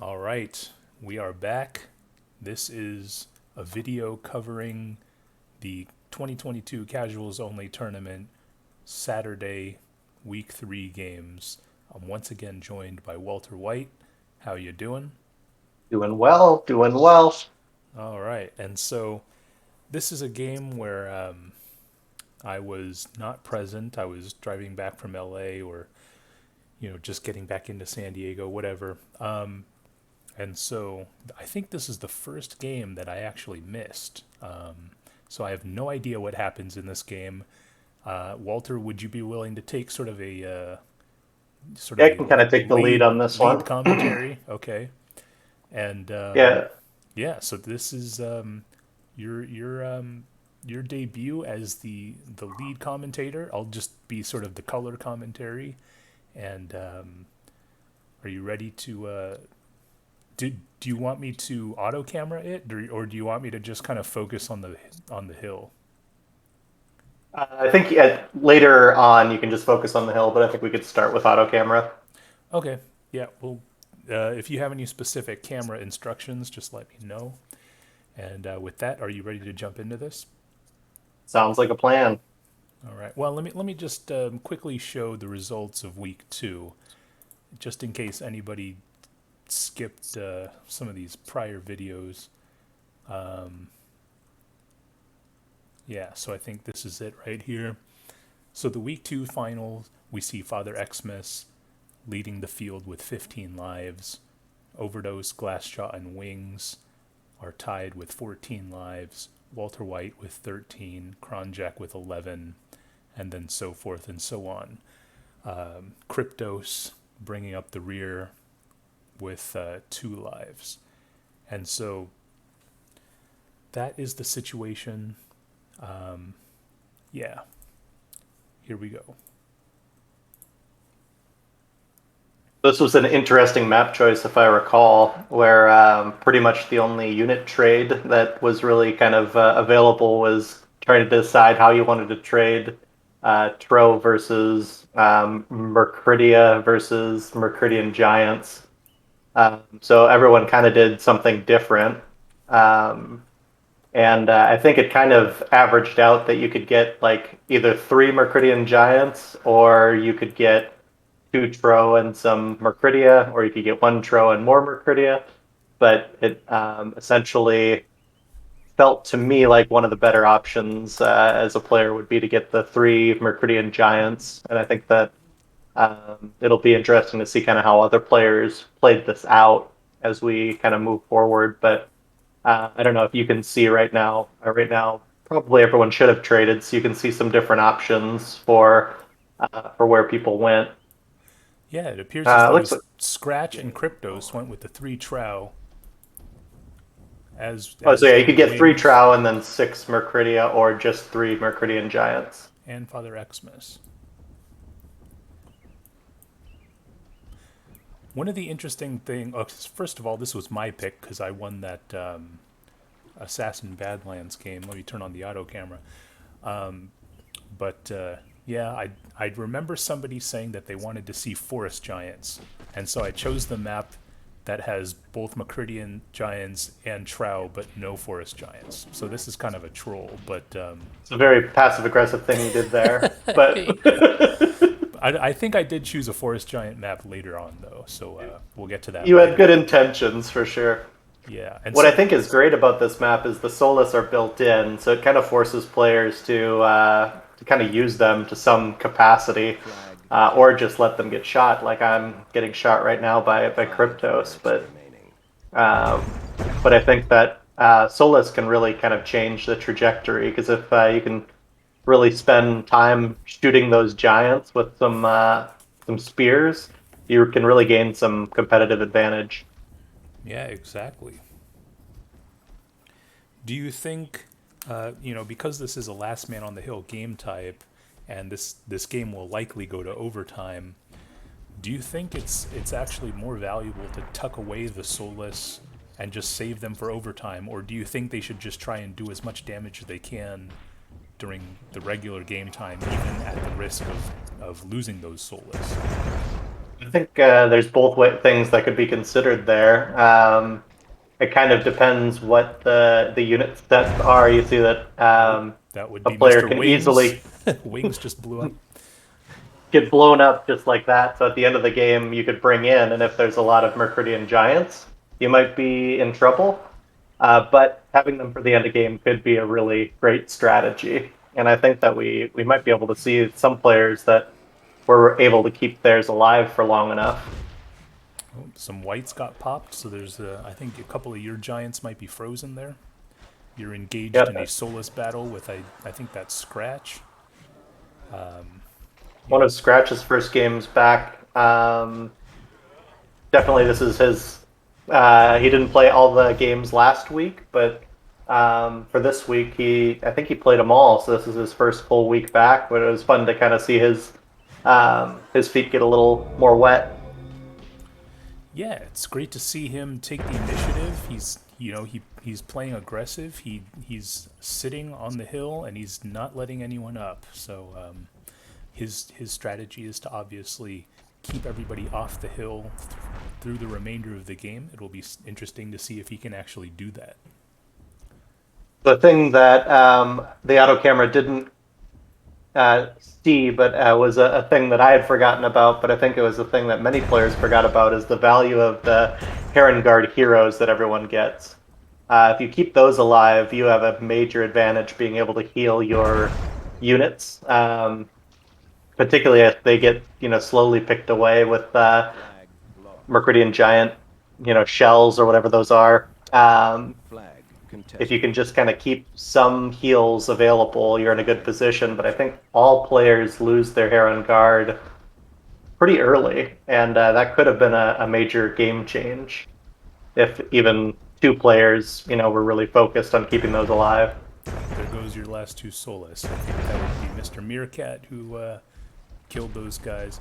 All right, we are back. This is a video covering the 2022 Casuals Only Tournament Saturday Week 3 games. I'm once again joined by Walter Wight. How you doing? Doing well, doing well. All right, and so this is a game where I was not present. I was driving back from LA or, just getting back into San Diego, whatever. And so I think this is the first game that I actually missed. So I have no idea what happens in this game. Walter, would you be willing to take sort of Yeah, I a can kind of take the lead on this lead one. commentary? Okay. And Yeah, yeah, so this is your your um, your debut as the lead commentator. I'll just be sort of the color commentary. And are you ready to do you want me to auto camera it, or do you want me to just kind of focus on the hill? I think later on you can just focus on the hill, but I think we could start with auto camera. Okay, yeah. Well, if you have any specific camera instructions, just let me know. And with that, are you ready to jump into this? Sounds like a plan. All right. Well, let me just quickly show the results of week 2, just in case anybody skipped some of these prior videos. Yeah, so I think this is it right here. So the week 2 finals, we see Father Xmas leading the field with 15 lives. Overdose, Glassjaw, and Wings are tied with 14 lives. Walter Wight with 13, Kronjak with 11, and then so forth and so on. Kryptos bringing up the rear with 2 lives. And so that is the situation. Yeah, here we go. This was an interesting map choice, if I recall, where pretty much the only unit trade that was really kind of available was trying to decide how you wanted to trade Tro versus Mercridia versus Mercridian Giants. So everyone kind of did something different. Um, and I think it kind of averaged out that you could get like either three Mercridian Giants, or you could get two Tro and some Mercridia, or you could get one Tro and more Mercridia. But it essentially felt to me like one of the better options as a player would be to get the three Mercridian Giants. And I think that it'll be interesting to see kind of how other players played this out as we kind of move forward. But I don't know if you can see right now. Right now, probably everyone should have traded, so you can see some different options for where people went. Yeah, it appears as though Looks like, Scratch and Kryptos went with the 3 Trow, oh, so as yeah, you did could get three Wings Trow and then six Mercridia, or just three Mercridian Giants. and Father Xmas. One of the interesting things, oh, first of all, this was my pick because I won that Assassin Badlands game. Let me turn on the auto camera. But yeah, I remember somebody saying that they wanted to see forest giants, and so I chose the map that has both Macridian giants and Trow, but no forest giants. So this is kind of a troll, but It's a very passive aggressive thing you did there, but I think I did choose a forest giant map later on though, so we'll get to that you had later. good intentions for sure. Yeah, and What I so think is great about this map is the Solus are built in, so it kind of forces players to kind of use them to some capacity, or just let them get shot, like I'm getting shot right now by Kryptos. Um, but I think that Solus can really kind of change the trajectory, because if you can really spend time shooting those giants with some spears, you can really gain some competitive advantage. yeah, exactly. Do you think, because this is a last man on the hill game type, and this game will likely go to overtime, do you think it's actually more valuable to tuck away the soulless and just save them for overtime, or do you think they should just try and do as much damage as they can during the regular game time, even at the risk of losing those soulless? I think there's both things that could be considered there. It kind of depends what the unit sets are. You see that Oh, that would a be player Mr. can Wings. easily Wings just blew up. get blown up just like that. So at the end of the game, you could bring in, and if there's a lot of Mercurian giants, you might be in trouble. But having them for the end of game could be a really great strategy. And I think that we might be able to see some players that were able to keep theirs alive for long enough. Oh, some whites got popped, so there's I think a couple of your giants might be frozen there. You're engaged in a Yep. soulless battle with I think that's Scratch. One Yeah, of Scratch's first games back. Definitely, this is his. He didn't play all the games last week, but for this week, I think he played them all. So this is his first full week back. But it was fun to kind of see his feet get a little more wet. yeah, it's great to see him take the initiative. He's playing aggressive. He's sitting on the hill and he's not letting anyone up. So his strategy is to obviously keep everybody off the hill through the remainder of the game. It will be interesting to see if he can actually do that. The thing that the auto camera didn't see, but was a thing that I had forgotten about, but I think it was a thing that many players forgot about, is the value of the Heron Guard heroes that everyone gets. If you keep those alive, you have a major advantage being able to heal your units, particularly if they get slowly picked away with Mercurian Giant, shells or whatever those are. If you can just kind of keep some heals available, you're in a good position. But I think all players lose their Heron Guard pretty early, and that could have been a major game change if even two players, were really focused on keeping those alive. There goes your last two Solus. I think that would be Mr. Meerkat who killed those guys.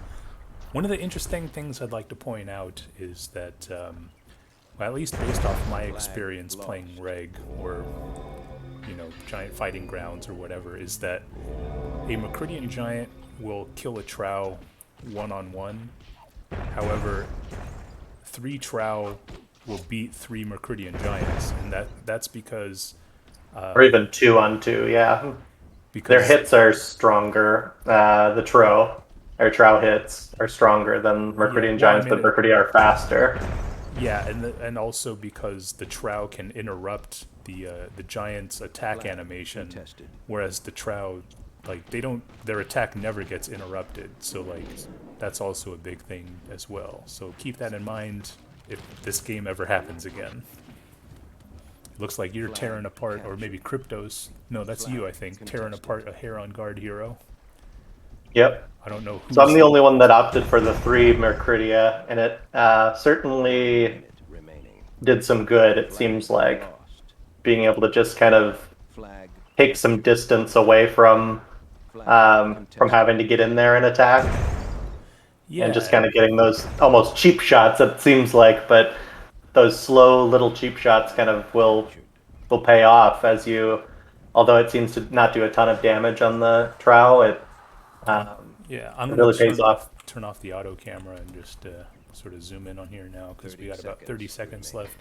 One of the interesting things I'd like to point out is that, well, at least based off my experience playing Reg or Giant Fighting Grounds or whatever, is that a Mercurian Giant will kill a Trow one-on-one. However, 3 Trow will beat 3 Mercurian Giants, and that's because Or even 2-on-2, yeah. Their because hits are stronger. The Trow hits are stronger than yeah, Mercurian well, I Giants, mean, but Mercury are faster. yeah, and also because the Trow can interrupt the Giant's attack animation, whereas the Trow, like, their attack never gets interrupted. So like that's also a big thing as well. So keep that in mind if this game ever happens again. Looks like you're tearing apart, or maybe Cryptos. No, that's you, I think, tearing apart a Heron Guard hero. Yep. I don't know So I'm who's. the only one that opted for the 3 Mercuria, and it certainly did some good, it seems like. Being able to just kind of take some distance away from having to get in there and attack, and just kind Yeah, of getting those almost cheap shots, it seems like, but those slow little cheap shots kind of will pay off as you, although it seems to not do a ton of damage on the Trow, yeah. I'm it gonna really pays off. turn off the auto camera and just sort of zoom in on here now because we got about 30 seconds left.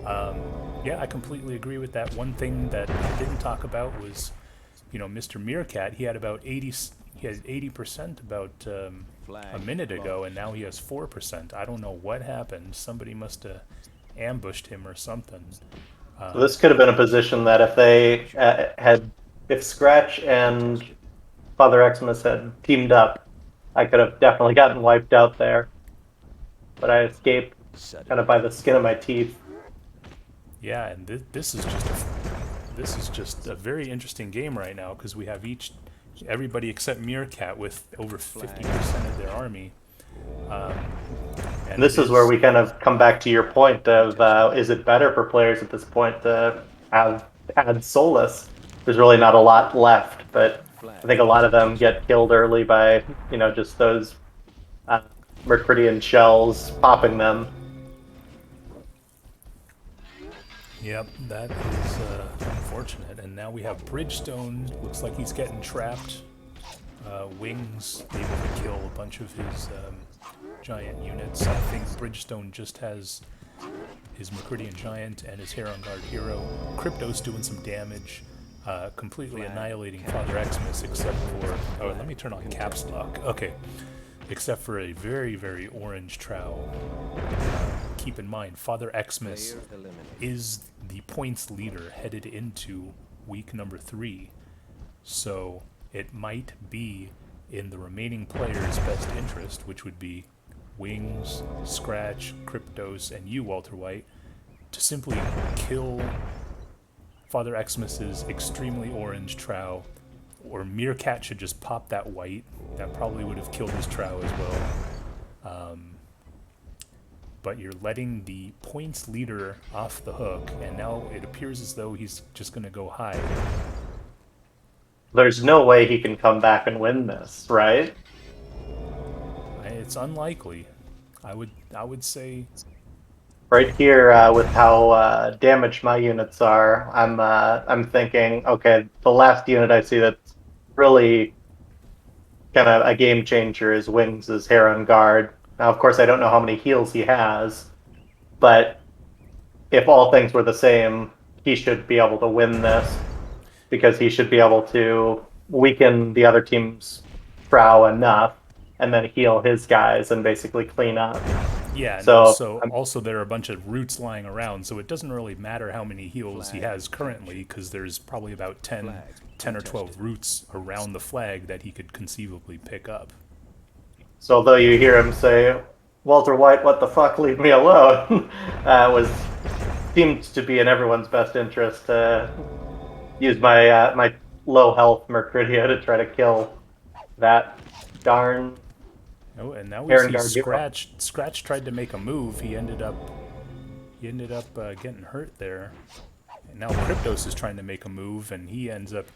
Yeah, I completely agree with that. One thing that I didn't talk about was, Mr. Meerkat. He had about 80. He had 80% about a minute ago, and now he has 4%. I don't know what happened. Somebody must have ambushed him or something. So this could have been a position that if they if Scratch and Father Xmas had teamed up, I could have definitely gotten wiped out there. But I escaped kind of by the skin of my teeth. Yeah, and this is just a very interesting game right now because we have everybody except Meerkat with over 50% of their army. And This is where we kind of come back to your point of is it better for players at this point to add Solus? There's really not a lot left, but I think a lot of them get killed early by just those Mercurian shells popping them. Yep, that is unfortunate. And now we have Bridgestone. Looks like he's getting trapped. Wings able to kill a bunch of his giant units. I think Bridgestone just has his Mercurian Giant and his Heron Guard hero. Crypto's doing some damage, completely annihilating Father Xmas, except for... Oh, let me turn on caps lock. Okay. Except for a very, very orange trowel. Keep in mind, Father Xmas is the points leader headed into week number 3. So it might be in the remaining players' best interest, which would be Wings, Scratch, Cryptos, and you, Walter Wight, to simply kill Father Xmas's extremely orange trow, or Meerkat should just pop that white. That probably would have killed his trow as well. But you're letting the points leader off the hook, and now it appears as though he's just going to go hide. There's no way he can come back and win this, right? It's unlikely. I would say. Right here, with how damaged my units are, I'm thinking, okay, the last unit I see that's really kind of a game changer is Wings' Heron Guard. Now, of course, I don't know how many heals he has, but if all things were the same, he should be able to win this, because he should be able to weaken the other team's prow enough and then heal his guys and basically clean up. Yeah, and so also there are a bunch of roots lying around, so it doesn't really matter how many heals he has currently, because there's probably about 10 or 12 roots around the flag that he could conceivably pick up. So although you hear him say, "Walter Wight, what the fuck, leave me alone," seemed to be in everyone's best interest to use my low health Mercurio to try to kill that darn. Oh, and now we see Scratch. Scratch tried to make a move. He ended up getting hurt there. And now Cryptos is trying to make a move, and he ends up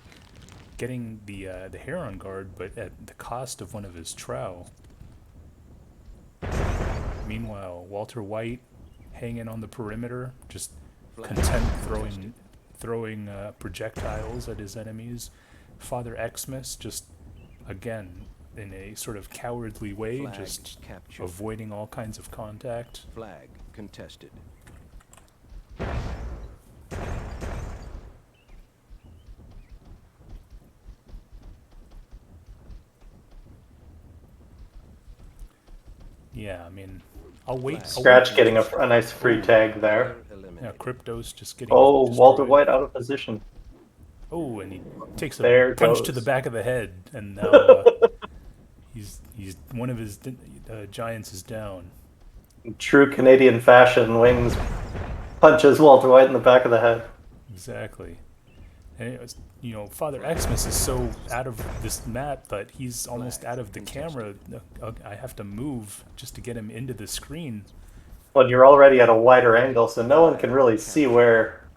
getting the Heron Guard, but at the cost of one of his trow. Meanwhile, Walter Wight hanging on the perimeter, just content throwing projectiles at his enemies. Father Xmas just, again, in a sort of cowardly way, just avoiding all kinds of contact. Flag contested. Yeah, I mean, I'll wait. Scratch getting a nice free tag there. Yeah, Cryptos just getting. Oh, destroyed. Walter Wight out of position. Oh, and he takes a punch to the back of the head, and now he's one of his giants is down. In true Canadian fashion, Wings punches Walter Wight in the back of the head. Exactly. And it was, Father Xmas is so out of this map, but he's almost out of the camera. I have to move just to get him into the screen. Well, you're already at a wider angle, so no one can really see where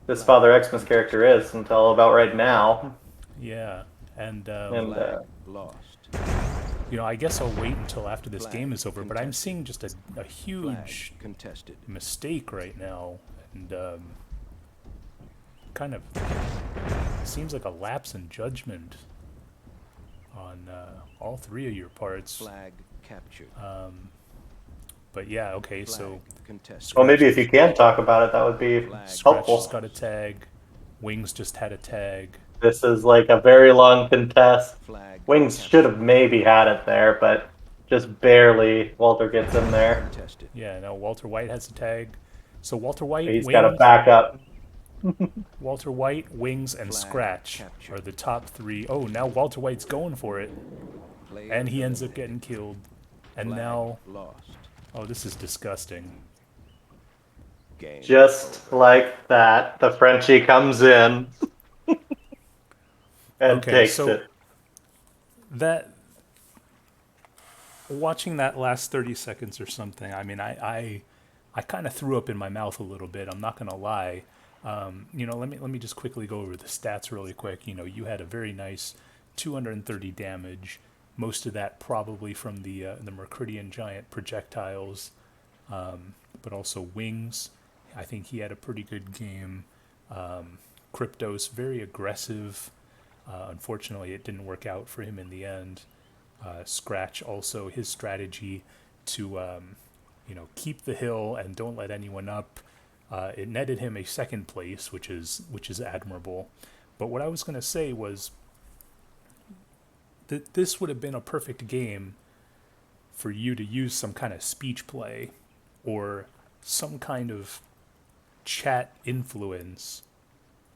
this Father Xmas character is until about right now. Yeah, and lost. I guess I'll wait until after this game is over, but I'm seeing just a huge mistake right now, and kind of seems like a lapse in judgment on all three of your parts. Flag captured. But yeah, okay, so... Well, maybe if you can talk about it, that would be Scratch helpful. just got a tag. Wings just had a tag. This is like a very long contest. Wings should have maybe had it there, but just barely Walter gets in there. Yeah, no, Walter Wight has a tag. So Walter Wight, He's got a backup. Walter Wight, Wings, and Scratch are the top 3. Oh, now Walter White's going for it. And he ends up getting killed. And now... Oh, this is disgusting. Just like that, the Frenchie comes in and takes it. That... Watching that last 30 seconds or something, I mean, I kind of threw up in my mouth a little bit, I'm not going to lie. Let me just quickly go over the stats really quick. You had a very nice 230 damage, most of that probably from the Mercurian Giant projectiles, but also Wings. I think he had a pretty good game. Cryptos, very aggressive. Unfortunately, it didn't work out for him in the end. Scratch also, his strategy to keep the hill and don't let anyone up. It netted him a second place, which is admirable. But what I was going to say was that this would have been a perfect game for you to use some kind of speech play or some kind of chat influence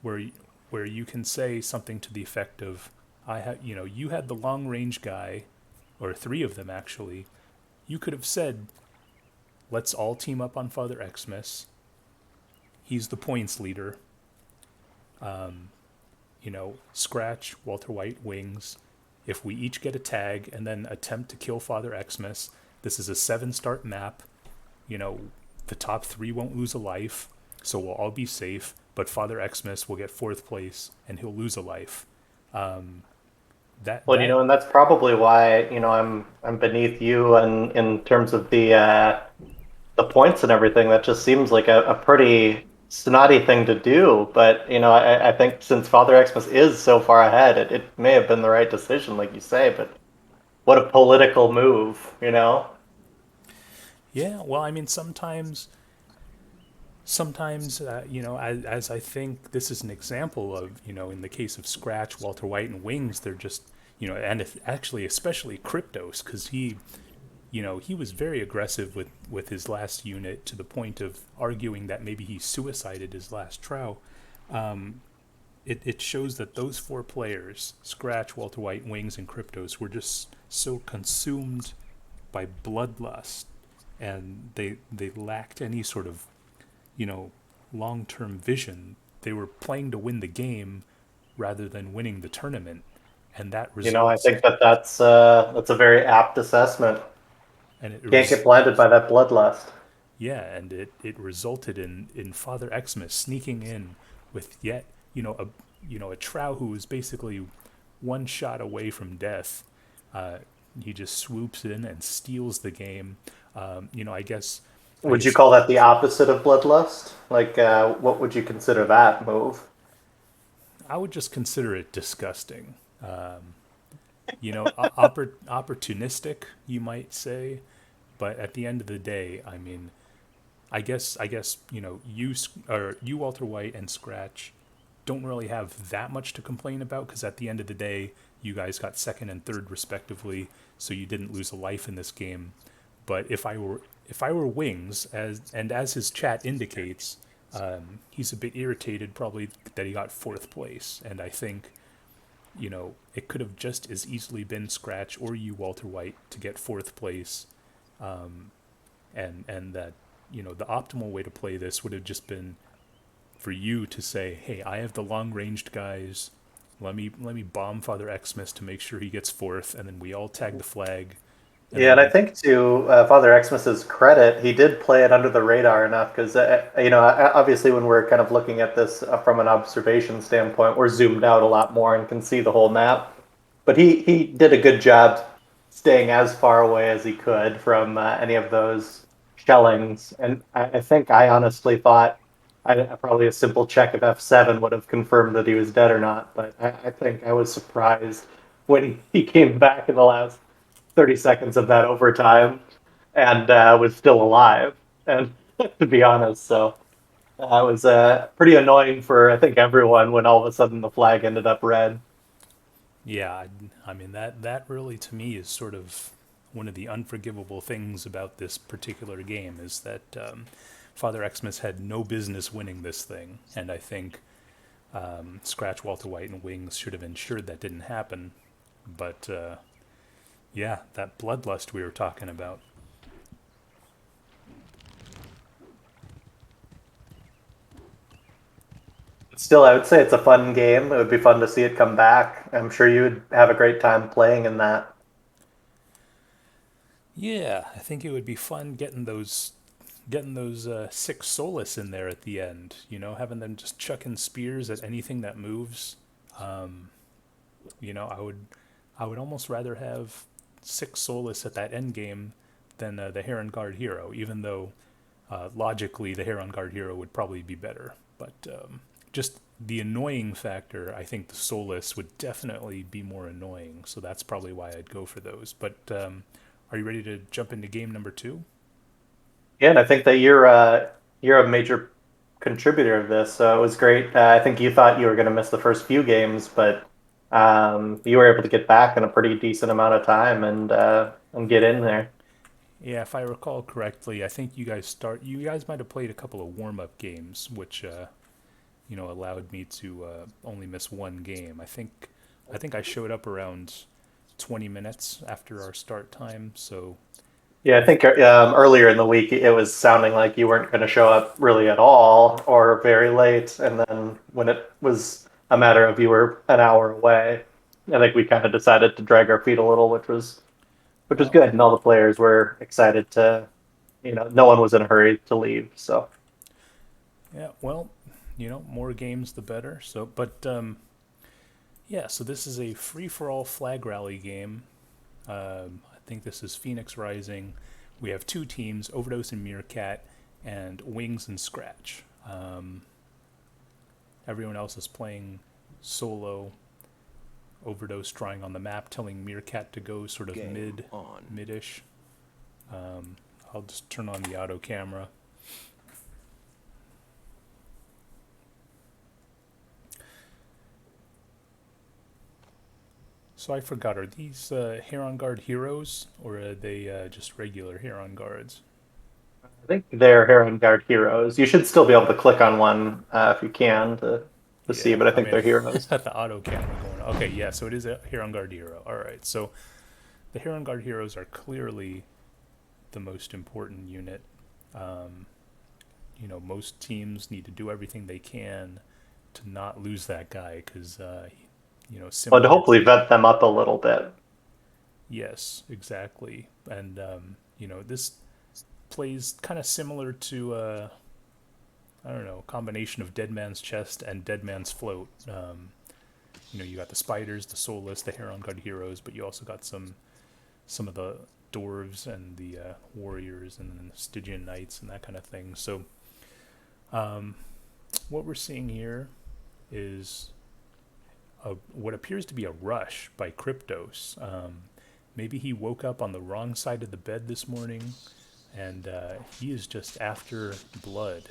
where you can say something to the effect of, you had the long range guy, or three of them actually. You could have said, let's all team up on Father Xmas. He's the points leader. Scratch, Walter Wight, Wings. If we each get a tag and then attempt to kill Father Xmas, this is a 7-start map. The top 3 won't lose a life, so we'll all be safe. But Father Xmas will get 4th place and he'll lose a life. And that's probably why I'm beneath you, and in terms of the points and everything. That just seems like a pretty snotty thing to do. But I think since Father Xmas is so far ahead, it may have been the right decision, like you say. But what a political move, Yeah, well, I mean, sometimes, as I think this is an example of, in the case of Scratch, Walter Wight, and Wings, they're just, and actually especially Kryptos, because he was very aggressive with his last unit to the point of arguing that maybe he suicided his last trow. It shows that those 4 players, Scratch, Walter Wight, Wings, and Kryptos, were just so consumed by bloodlust, and they lacked any sort of, long-term vision. They were playing to win the game rather than winning the tournament, and that results. I think that's a very apt assessment. And it can't get blinded by that bloodlust. Yeah, and it resulted in Father Xmas sneaking in with yet a trow who was basically one shot away from death. He just swoops in and steals the game. I guess. Would you call that the opposite of bloodlust? Like, what would you consider that move? I would just consider it disgusting. Opportunistic, you might say. But at the end of the day, I mean, I guess you Walter Wight and Scratch don't really have that much to complain about, because at the end of the day, you guys got 2nd and 3rd respectively, so you didn't lose a life in this game. But if I were Wings, as his chat indicates, he's a bit irritated probably that he got 4th place, and I think it could have just as easily been Scratch or you, Walter Wight, to get 4th place. And that the optimal way to play this would have just been for you to say, hey, I have the long-ranged guys, let me bomb Father Xmas to make sure he gets 4th, and then we all tag the flag. And I think to Father Xmas's credit, he did play it under the radar enough, because obviously when we're kind of looking at this from an observation standpoint, we're zoomed out a lot more and can see the whole map. But he did a good job staying as far away as he could from any of those shellings. And I think I honestly thought probably a simple check of F7 would have confirmed that he was dead or not. But I think I was surprised when he came back in the last 30 seconds of that overtime and was still alive. And to be honest, so it was pretty annoying for, I think, everyone when all of a sudden the flag ended up red. Yeah, I mean, that really to me is sort of one of the unforgivable things about this particular game, is that Father Xmas had no business winning this thing, and I think Scratch, Walter Wight, and Wings should have ensured that didn't happen. But yeah, that bloodlust we were talking about. Still, I would say it's a fun game. It would be fun to see it come back. I'm sure you would have a great time playing in that. Yeah, I think it would be fun getting those 6 Solus in there at the end. Having them just chucking spears at anything that moves. I would almost rather have 6 Solus at that end game than the Heron Guard hero, even though logically the Heron Guard hero would probably be better. But just the annoying factor, I think the Solus would definitely be more annoying, so that's probably why I'd go for those. But are you ready to jump into game number 2? Yeah, and I think that you're a major contributor of this, so it was great. I think you thought you were going to miss the first few games, but you were able to get back in a pretty decent amount of time and get in there. Yeah, if I recall correctly, I think you guys might have played a couple of warm-up games, which allowed me to only miss one game. I think I showed up around 20 minutes after our start time, so Yeah, I think earlier in the week it was sounding like you weren't going to show up really at all or very late, and then when it was a matter of you were an hour away, I think we kind of decided to drag our feet a little, which was well, good, and all the players were excited to, no one was in a hurry to leave. So yeah, well, more games the better. So, but yeah, so this is a free-for-all flag rally game. I think this is Phoenix Rising. We have two teams, Overdose and Meerkat, and Wings and Scratch. Everyone else is playing solo. Overdose drawing on the map, telling Meerkat to go sort of Game on. mid-ish. I'll just turn on the auto camera. So I forgot, are these Heron Guard heroes, or are they just regular Heron Guards? I think they're Heron Guard heroes. You should still be able to click on one if you can to see, Yeah, but I I think mean, they're heroes. at the auto camera going on. Okay, yeah, so it is a Heron Guard hero. All right, so the Heron Guard heroes are clearly the most important unit. Um, most teams need to do everything they can to not lose that guy because, Well, to similar. hopefully vet them up a little bit. Yes, exactly. And, this plays kind of similar to, I don't know, a combination of Dead Man's Chest and Dead Man's Float. You got the spiders, the soulless, the Heron Guard heroes, but you also got some of the dwarves and the warriors and the Stygian knights and that kind of thing. So what we're seeing here is what appears to be a rush by Kryptos. Maybe he woke up on the wrong side of the bed this morning, and he is just after blood.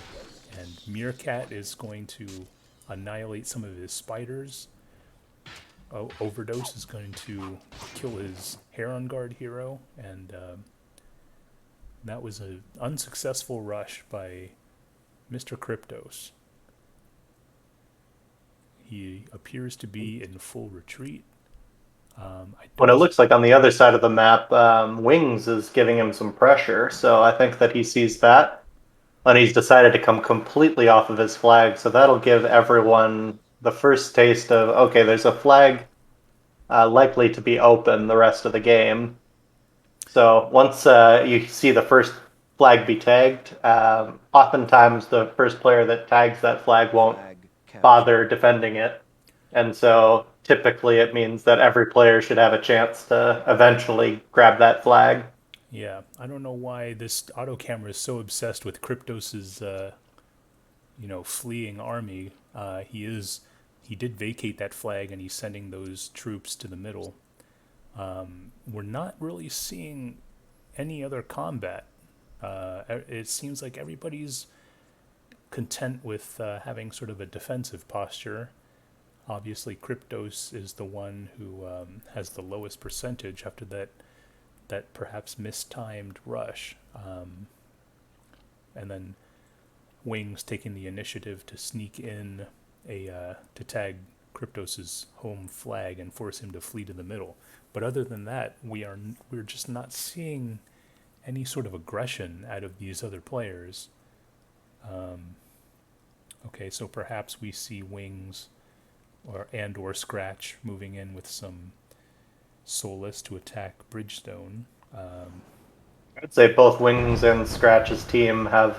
And Meerkat is going to annihilate some of his spiders. Overdose is going to kill his Heron Guard hero, and that was an unsuccessful rush by Mr. Kryptos. He appears to be in full retreat. I What it don't. looks like on the other side of the map, Wings is giving him some pressure, so I think that he sees that, and he's decided to come completely off of his flag. So that'll give everyone the first taste of, okay, there's a flag likely to be open the rest of the game. So once you see the first flag be tagged, oftentimes the first player that tags that flag won't Flag captured. bother defending it. And so typically it means that every player should have a chance to eventually grab that flag. Yeah, I don't know why this auto camera is so obsessed with Kryptos's, fleeing army. He did vacate that flag, and he's sending those troops to the middle. We're not really seeing any other combat. It seems like everybody's content with having sort of a defensive posture. Obviously, Kryptos is the one who has the lowest percentage after that perhaps mistimed rush. And then Wings taking the initiative to sneak in to tag Kryptos's home flag and force him to flee to the middle. But other than that, we're just not seeing any sort of aggression out of these other players. Okay, so perhaps we see Wings or Scratch moving in with some Soulless to attack Bridgestone. I'd say both Wings and Scratch's team have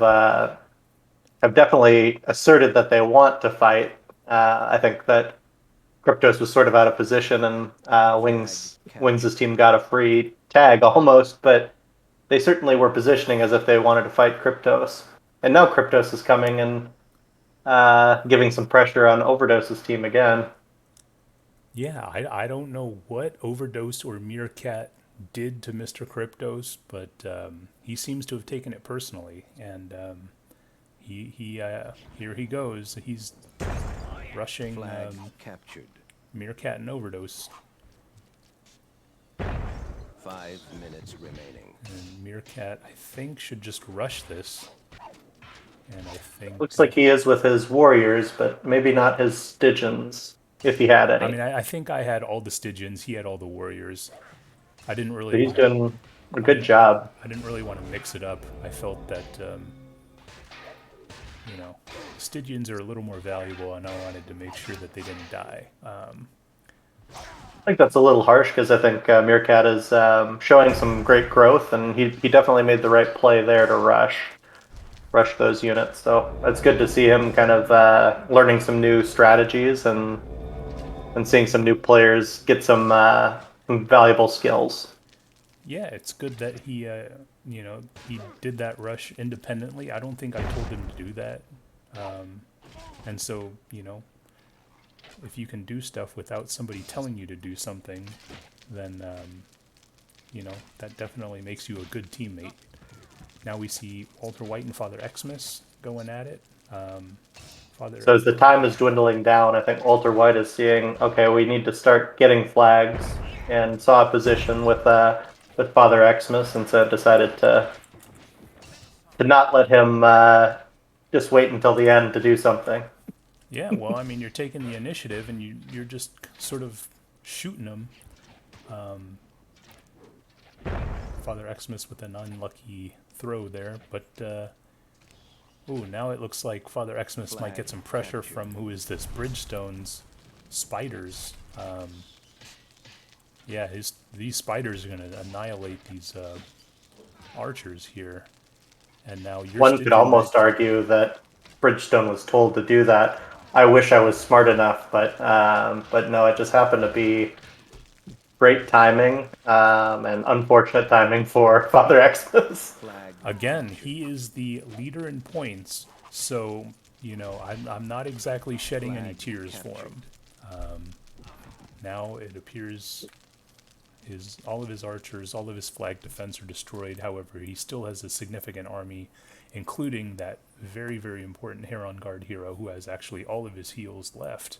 definitely asserted that they want to fight. I think that Kryptos was sort of out of position, and Wings' team got a free tag almost, but they certainly were positioning as if they wanted to fight Kryptos. And now Kryptos is coming and giving some pressure on Overdose's team again. Yeah, I don't know what Overdose or Meerkat did to Mr. Cryptos, but he seems to have taken it personally, and here he goes. He's rushing Flag captured. Meerkat and Overdose. 5 minutes remaining. And Meerkat, I think, should just rush this. And I think... Looks like he is with his warriors, but maybe not his Stygians, if he had any. I mean, I think I had all the Stygians, he had all the warriors. I didn't really... He's doing a good job. I didn't really want to mix it up. I felt that, you know, Stygians are a little more valuable, and I wanted to make sure that they didn't die. I think that's a little harsh because I think Meerkat is showing some great growth, and he definitely made the right play there to rush those units. So it's good to see him kind of learning some new strategies and seeing some new players get some valuable skills. Yeah, it's good that he, you know, he did that rush independently. I don't think I told him to do that. And so, you know, if you can do stuff without somebody telling you to do something, then, you know, that definitely makes you a good teammate. Now we see Walter Wight and Father Xmas going at it. So as the time is dwindling down, I think Walter Wight is seeing, okay, we need to start getting flags, and saw a position with Father Xmas, and so decided to not let him just wait until the end to do something. Yeah, well, I mean, you're taking the initiative, and you're just sort of shooting them. Father Xmas with an unlucky throw there, but ooh, now it looks like Father Xmas might get some pressure from, who is this, Bridgestone's spiders. Yeah, these spiders are going to annihilate these archers here. And now One could almost argue that Bridgestone was told to do that. I wish I was smart enough, but no, it just happened to be great timing and unfortunate timing for Father Xmas. Again, he is the leader in points, so, you know, I'm not exactly shedding any tears for him. Now it appears all of his archers, all of his flag defense are destroyed. However, he still has a significant army, including that very, very important Heron Guard hero who has actually all of his heals left.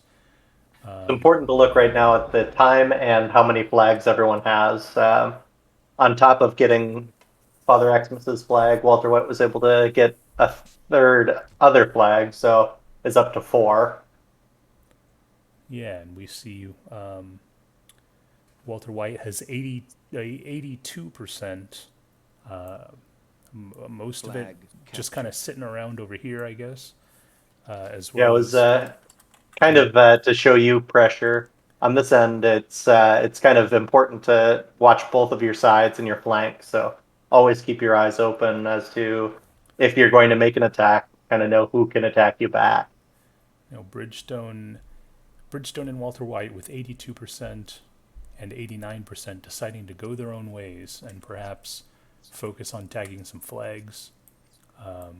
It's important to look right now at the time and how many flags everyone has. On top of getting Father Xmas's flag, Walter Wight was able to get a third other flag, so it's up to 4. Yeah, and we see Walter Wight has 82%. Most of it just kind of sitting around over here, I guess. As well. Yeah, it was kind of to show you pressure. On this end, it's kind of important to watch both of your sides and your flanks. So always keep your eyes open as to if you're going to make an attack. Kind of know who can attack you back. You know, Bridgestone and Walter Wight with 82% and 89% deciding to go their own ways and perhaps focus on tagging some flags. I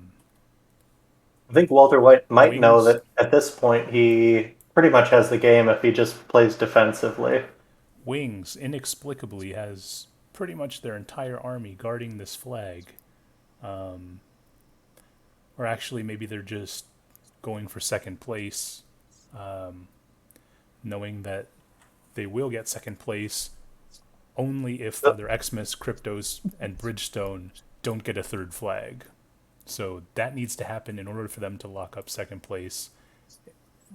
think Walter Wight might know that at this point he pretty much has the game if he just plays defensively. Wings inexplicably has pretty much their entire army guarding this flag. Or actually maybe they're just going for second place, knowing that they will get second place only if Father Xmas, Cryptos, and Bridgestone don't get a third flag. So that needs to happen in order for them to lock up second place.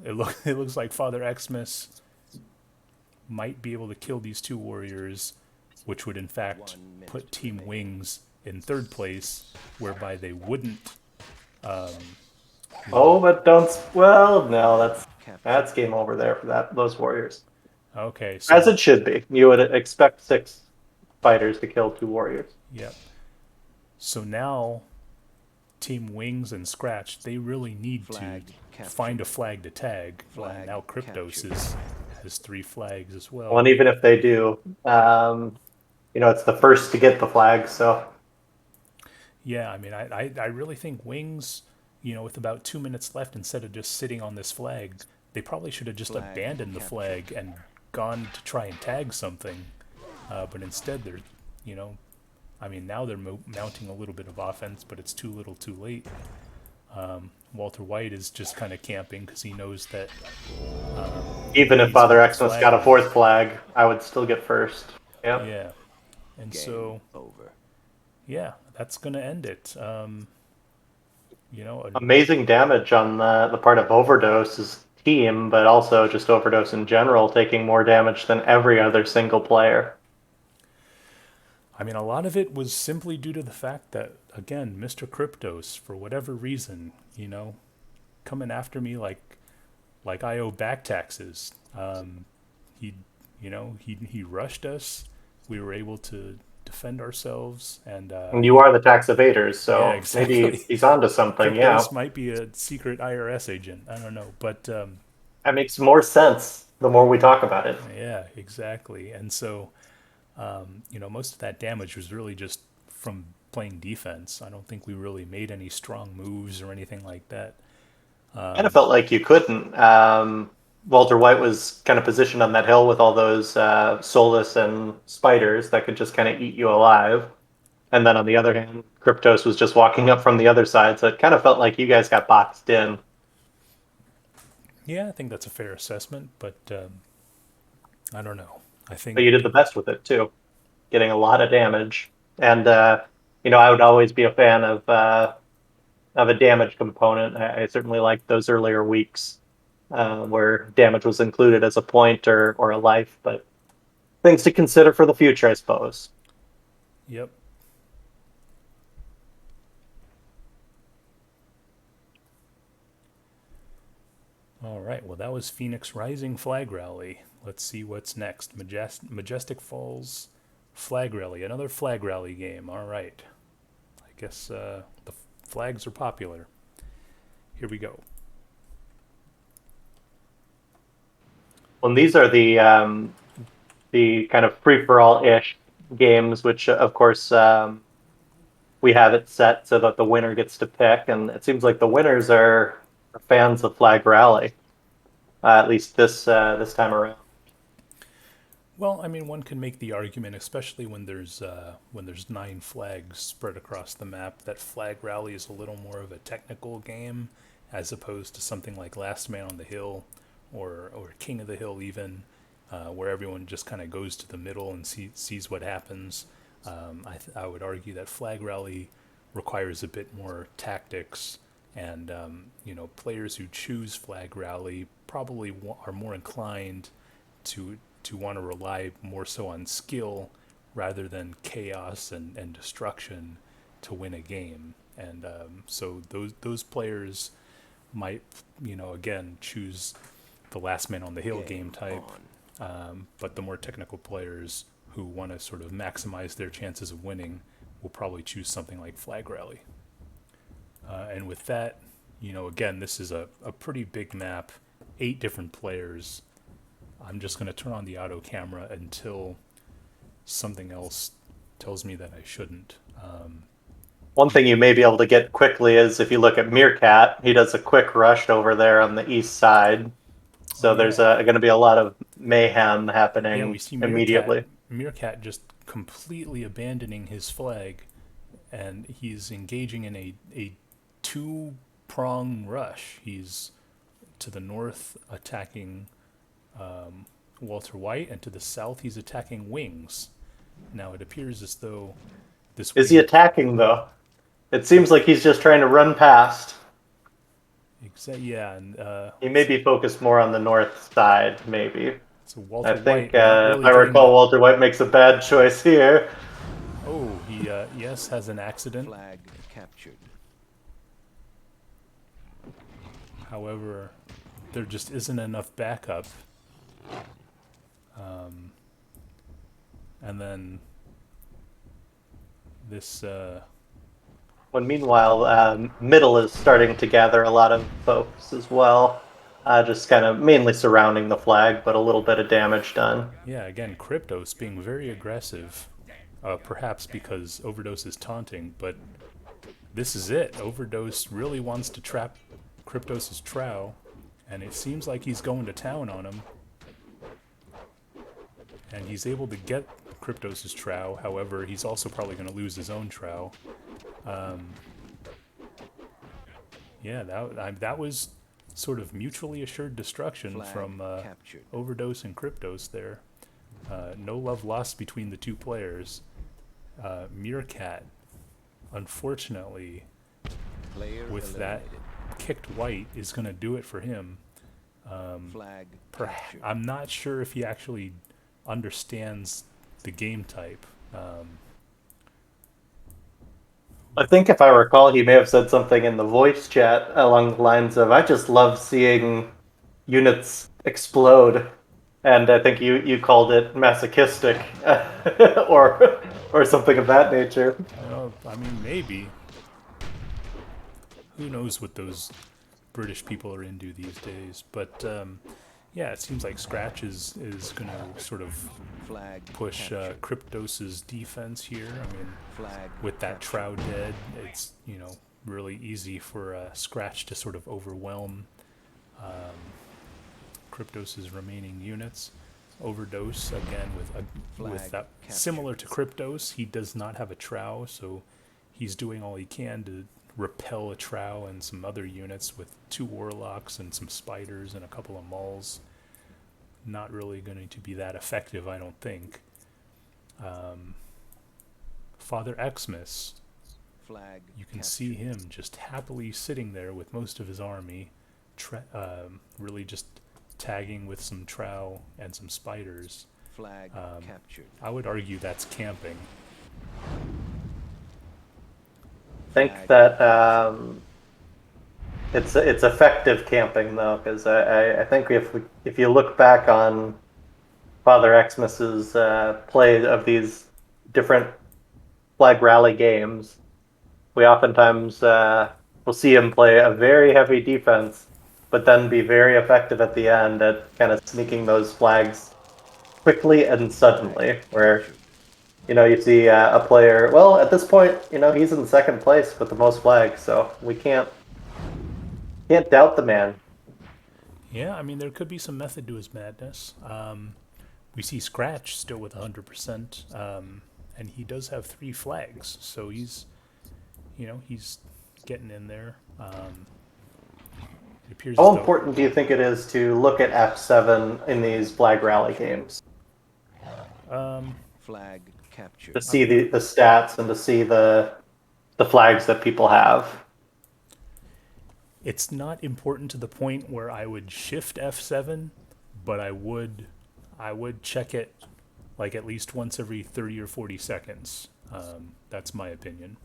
It looks like Father Xmas might be able to kill these 2 warriors, which would in fact put Team Wings in third place, whereby they wouldn't. But don't. Well, no, that's game over there for those warriors. Okay, so, as it should be. You would expect 6 fighters to kill 2 warriors. Yep. So now, Team Wings and Scratch, they really need to find a flag to tag. Now Cryptos has 3 flags as well. Well, and even if they do, you know, it's the first to get the flag, so. Yeah, I mean, I really think Wings, you know, with about 2 minutes left, instead of just sitting on this flag, they probably should have just abandoned the flag and gone to try and tag something. But instead, you know, I mean, now they're mounting a little bit of offense, but it's too little too late. Walter Wight is just kind of camping because he knows that Even if he's Father got the Xmas flag got a on. fourth flag, I would still get first. Yep. Yeah. And Game so, over. yeah, that's going to end it. You know, Amazing damage on the part of Overdose's team, but also just Overdose in general, taking more damage than every other single player. I mean, a lot of it was simply due to the fact that, again, Mr. Kryptos, for whatever reason, you know, coming after me like I owe back taxes. He, you know, he rushed us. We were able to defend ourselves, and And you are the tax evaders, yeah, so maybe exactly. he's onto something, yeah. Kryptos might be a secret IRS agent. I don't know, but That makes more sense the more we talk about it. yeah, exactly. And so, you know, most of that damage was really just from playing defense. I don't think we really made any strong moves or anything like that. Kind of felt like you couldn't. Walter Wight was kind of positioned on that hill with all those soulless and spiders that could just kind of eat you alive. And then on the other hand, Kryptos was just walking up from the other side, so it kind of felt like you guys got boxed in. Yeah, I think that's a fair assessment, but I don't know. I But you think, did the best with it too, getting a lot of damage. And I would always be a fan of a damage component. I certainly liked those earlier weeks where damage was included as a point or a life, but things to consider for the future, I suppose. yep. All right, well, that was Phoenix Rising Flag Rally. Let's see what's next. Majestic Falls Flag Rally, another flag rally game. All right. I guess the flags are popular. Here we go. Well, these are the kind of free for all ish games, which of course we have it set so that the winner gets to pick, and it seems like the winners are fans of Flag Rally, at least this time around. Well, I mean, one can make the argument, especially when there's 9 flags spread across the map, that Flag Rally is a little more of a technical game, as opposed to something like Last Man on the Hill, or King of the Hill, even, where everyone just kind of goes to the middle and sees what happens. I would argue that Flag Rally requires a bit more tactics, and you know, players who choose Flag Rally probably are more inclined to want to rely more so on skill rather than chaos and destruction to win a game. And so those players might, you know, again, choose the Last Man on the Hill game type. But the more technical players who want to sort of maximize their chances of winning will probably choose something like Flag Rally. And with that, you know, again, this is a pretty big map, 8 different players. I'm just going to turn on the auto camera until something else tells me that I shouldn't. One thing you may be able to get quickly is if you look at Meerkat, he does a quick rush over there on the east side. So there's going to be a lot of mayhem Yeah, happening we see immediately. Meerkat just completely abandoning his flag, and he's engaging in a 2-prong rush. He's to the north attacking Walter Wight, and to the south he's attacking Wings. Now it appears as though this Is he attacking though? It seems like he's just trying to run past. Yeah, and He may be focused more on the north side, maybe. so I Walter think, Wight not if really I getting recall, Walter White makes a bad choice here. Oh, he yes has an accident. Flag captured. However, there just isn't enough backup. And then this, When meanwhile, middle is starting to gather a lot of folks as well. Just kind of mainly surrounding the flag, but a little bit of damage done. yeah, again, Kryptos being very aggressive, perhaps because Overdose is taunting, but this is it. Overdose really wants to trap Kryptos' trow, and it seems like he's going to town on him. And he's able to get Kryptos' trow. However, he's also probably going to lose his own trow. Yeah, that was sort of mutually assured destruction Flag from captured. Overdose and Kryptos there. No love lost between the two players. Meerkat, unfortunately, Player with eliminated. that kicked white, is going to do it for him. Flag captured. I'm not sure if he actually understands the game type. I think if I recall, he may have said something in the voice chat along the lines of, "I just love seeing units explode," and I think you called it masochistic, or something of that nature. I mean, maybe. Who knows what those British people are into these days? But yeah, it seems like Scratch is going to sort of Flag push captured. Kryptos' defense here. I mean, Flag with that captured. Trow dead, it's really easy for Scratch to sort of overwhelm Kryptos' remaining units. Overdose again with Flag that captured. similar to Kryptos. He does not have a Trow, so he's doing all he can to repel a Trow and some other units with 2 Warlocks and some Spiders and a couple of Mauls. Not really going to be that effective, I don't think. Father Xmas, Flag you can captured. see him just happily sitting there with most of his army, really just tagging with some Trow and some Spiders. Flag captured. I would argue that's camping. I think Flag that captured. it's effective camping though, because I think if you look back on Father Xmas's play of these different flag rally games, we oftentimes will see him play a very heavy defense, but then be very effective at the end at kind of sneaking those flags quickly and suddenly. Flag Where captured. you see a player. Well, at this point, he's in second place with the most flags, so we can't doubt the man. Yeah, I mean, there could be some method to his madness. We see Scratch still with 100%, and he does have 3 flags, so he's getting in there. It appears as How though important do you think it is to look at F7 in these flag rally games Flag captured. to see the stats and to see the flags that people have? it's not important to the point where I would shift F7, but I would check it like at least once every 30 or 40 seconds. That's my opinion.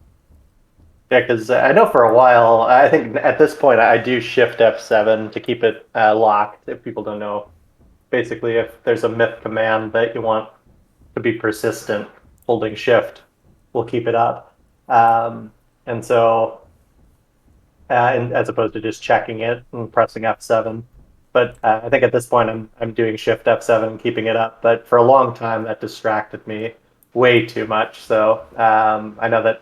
Yeah, because I know for a while, I think at this point I do shift F7 to keep it locked. If people don't know, basically, if there's a myth command that you want to be persistent, holding shift will keep it up. And so, and as opposed to just checking it and pressing F7. But I think at this point I'm doing shift F7 and keeping it up. But for a long time that distracted me way too much. So I know that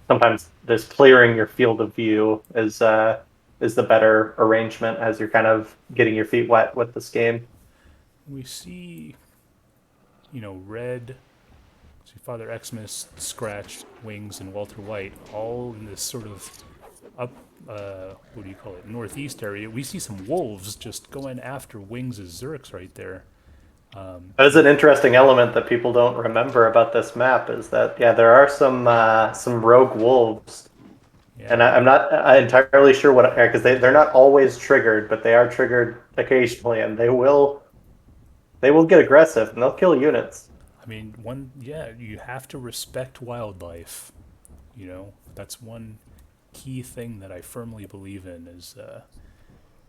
sometimes just clearing your field of view is the better arrangement as you're kind of getting your feet wet with this game. We see, Red, see Father Xmas, Scratch, Wings, and Walter Wight all in this sort of up, what do you call it, northeast area. We see some wolves just going after Wings' Zerks right there. That is an interesting element that people don't remember about this map is that there are some rogue wolves, Yeah, and I'm not entirely sure what because they're not always triggered, but they are triggered occasionally, and they will get aggressive and they'll kill units. I mean, you have to respect wildlife. That's one key thing that I firmly believe in is,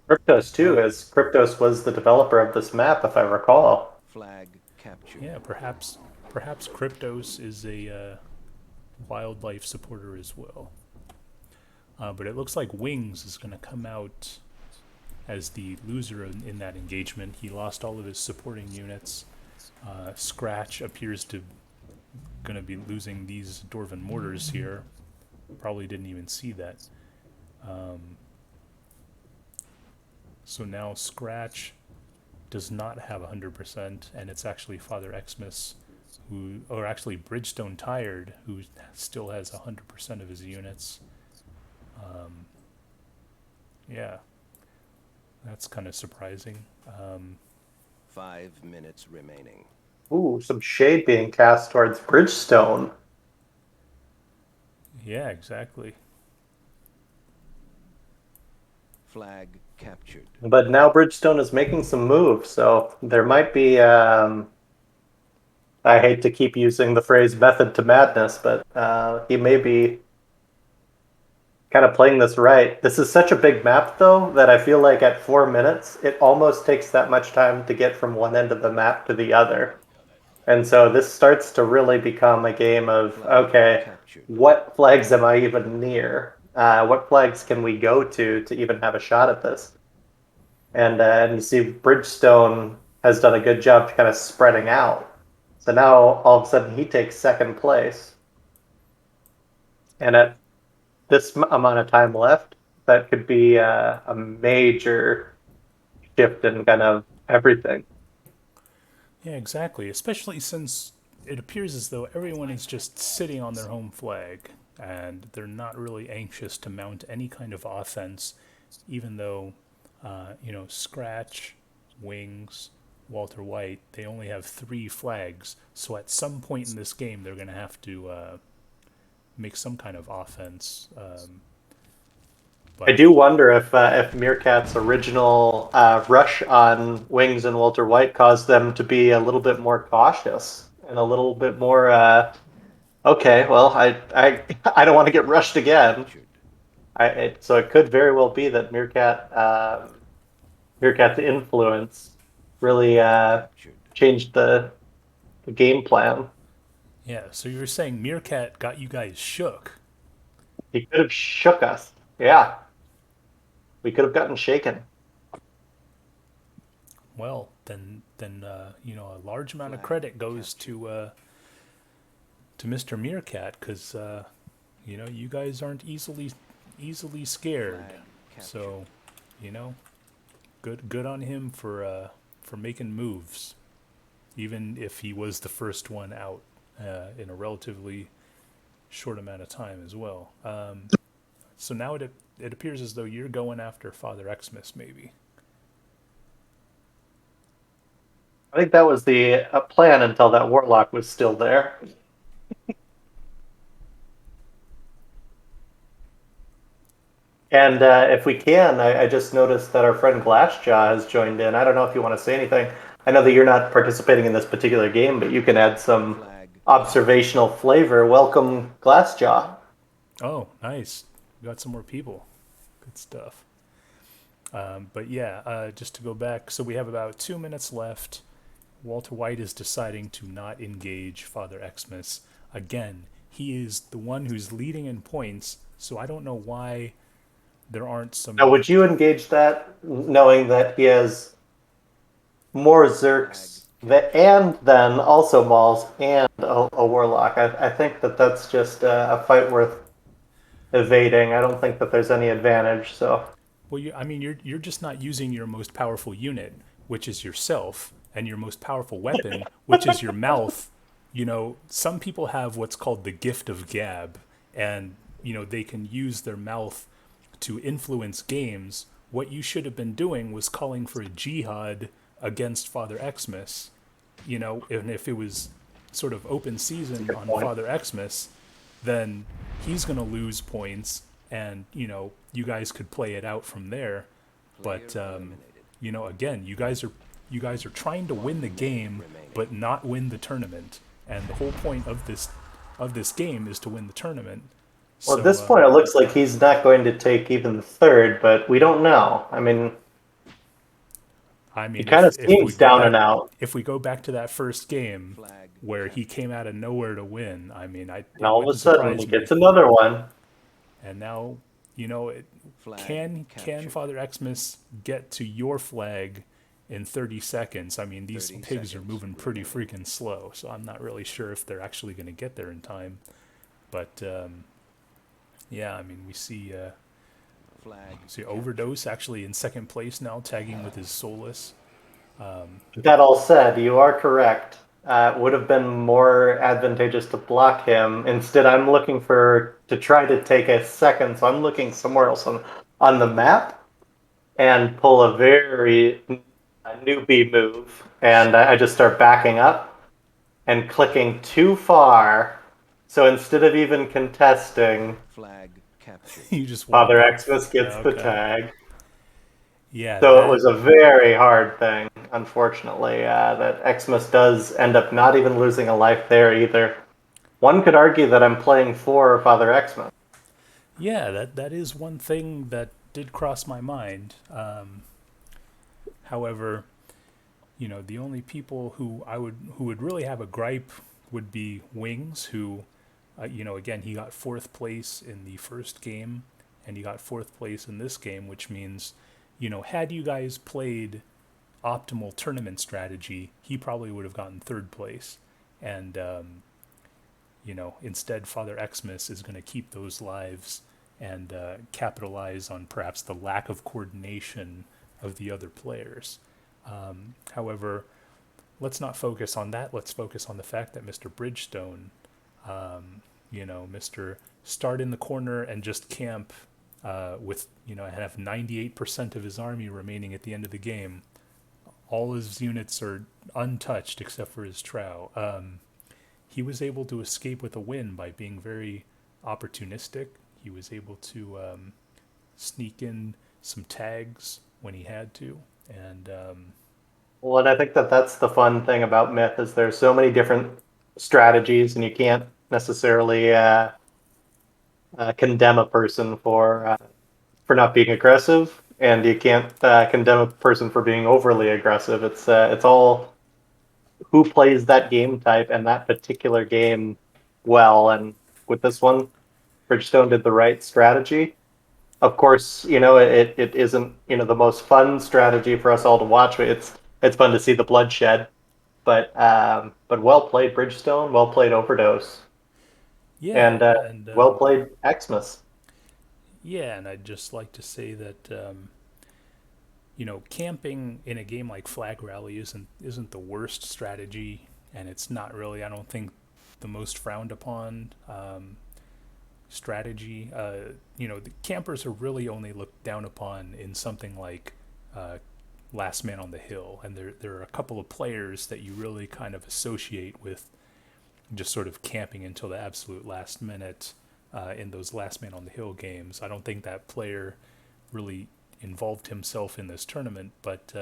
Kryptos too, as Kryptos was the developer of this map, if I recall. Flag captured. yeah, perhaps Kryptos is a wildlife supporter as well. But it looks like Wings is going to come out as the loser in that engagement. He lost all of his supporting units. Scratch appears to going to be losing these Dwarven mortars here. Probably didn't even see that. So now Scratch does not have 100%, and it's actually Father Xmas who, or actually Bridgestone Tired, who still has 100% of his units. Yeah, that's kind of surprising. 5 minutes remaining. Ooh, some shade being cast towards Bridgestone. Yeah, exactly. Flag captured. But now Bridgestone is making some moves, so there might be. I hate to keep using the phrase "method to madness," but he may be kind of playing this right. This is such a big map, though, that I feel like at 4 minutes, it almost takes that much time to get from one end of the map to the other. And so this starts to really become a game of, okay, what flags am I even near? What flags can we go to even have a shot at this? And you see Bridgestone has done a good job kind of spreading out. So now all of a sudden he takes second place. And at this amount of time left, that could be a major shift in kind of everything. Yeah, exactly. Especially since it appears as though everyone is just sitting on their home flag and they're not really anxious to mount any kind of offense, even though, Scratch, Wings, Walter Wight, they only have 3 flags. So at some point in this game, they're going to have to make some kind of offense. I do wonder if Meerkat's original rush on Wings and Walter Wight caused them to be a little bit more cautious and a little bit more. Okay, well, I don't want to get rushed again. So it could very well be that Meerkat's influence really changed the game plan. Yeah, so you were saying Meerkat got you guys shook. He could have shook us. Yeah, we could have gotten shaken. Well, then a large amount of credit goes to Mr. Meerkat because you guys aren't easily scared. So, you know, good on him for making moves, even if he was the first one out in a relatively short amount of time as well. So now it appears as though you're going after Father Xmas, maybe. I think that was the plan until that warlock was still there. And if we can, I just noticed that our friend Glassjaw has joined in. I don't know if you want to say anything. I know that you're not participating in this particular game, but you can add some observational flavor. Welcome, Glassjaw. Oh, nice. We got some more people. Good stuff. But yeah, just to go back, so we have about 2 minutes left. Walter Wight is deciding to not engage Father Xmas. Again, he is the one who's leading in points, so I don't know why there aren't some. Now, would you engage that, knowing that he has more Zerks, and then also Mauls and a Warlock? I think that that's just a fight worth evading. I don't think that there's any advantage. So, Well, you're just not using your most powerful unit, which is yourself, and your most powerful weapon, which is your mouth. Some people have what's called the gift of gab, and they can use their mouth to influence games. What you should have been doing was calling for a jihad against Father Xmas. And if it was sort of open season on Father Xmas, then he's going to lose points, and you guys could play it out from there. But again, you guys are trying to win the game, but not win the tournament. And the whole point of this game is to win the tournament. well, at this point, it looks like he's not going to take even the third, but we don't know. I mean, he kind of seems down and out. If we go back to that first game where he came out of nowhere to win, And all of a sudden, he gets another one. And now, can Father Xmas get to your flag in 30 seconds? I mean, these pigs are moving pretty freaking slow, so I'm not really sure if they're actually going to get there in time. But yeah, I mean, we see Overdose actually in second place now, tagging with his Soulless. That all said, you are correct. it would have been more advantageous to block him. Instead, I'm looking to try to take a second, so I'm looking somewhere else on the map and pull a very newbie move, and I just start backing up and clicking too far. So instead of even contesting, Flag captured. You just walk Father off. Xmas gets the Okay. tag. Yeah, So it that was a very hard thing, unfortunately, that Xmas does end up not even losing a life there either. One could argue that I'm playing for Father Xmas. yeah, that is one thing that did cross my mind. However, the only people who would really have a gripe would be Wings, who, again, he got fourth place in the first game, and he got fourth place in this game, which means, had you guys played optimal tournament strategy, he probably would have gotten third place, and instead, Father Xmas is going to keep those lives and capitalize on perhaps the lack of coordination of the other players. However, let's not focus on that. Let's focus on the fact that Mr. Bridgestone, Mr. Start in the corner and just camp with, have 98% of his army remaining at the end of the game. All his units are untouched except for his trow. He was able to escape with a win by being very opportunistic. He was able to sneak in some tags when he had to, and Well, and I think that that's the fun thing about Myth is there's so many different strategies, and you can't necessarily condemn a person for not being aggressive, and you can't condemn a person for being overly aggressive. It's all who plays that game type and that particular game well. And with this one, Bridgestone did the right strategy. Of course, it isn't the most fun strategy for us all to watch. It's fun to see the bloodshed, but well played Bridgestone, well played Overdose, yeah, and and well played Xmas. yeah, and I'd just like to say that camping in a game like Flag Rally isn't the worst strategy, and it's not really, I don't think, the most frowned upon strategy. The campers are really only looked down upon in something like Last Man on the Hill, and there are a couple of players that you really kind of associate with just sort of camping until the absolute last minute in those Last Man on the Hill games. I don't think that player really involved himself in this tournament, but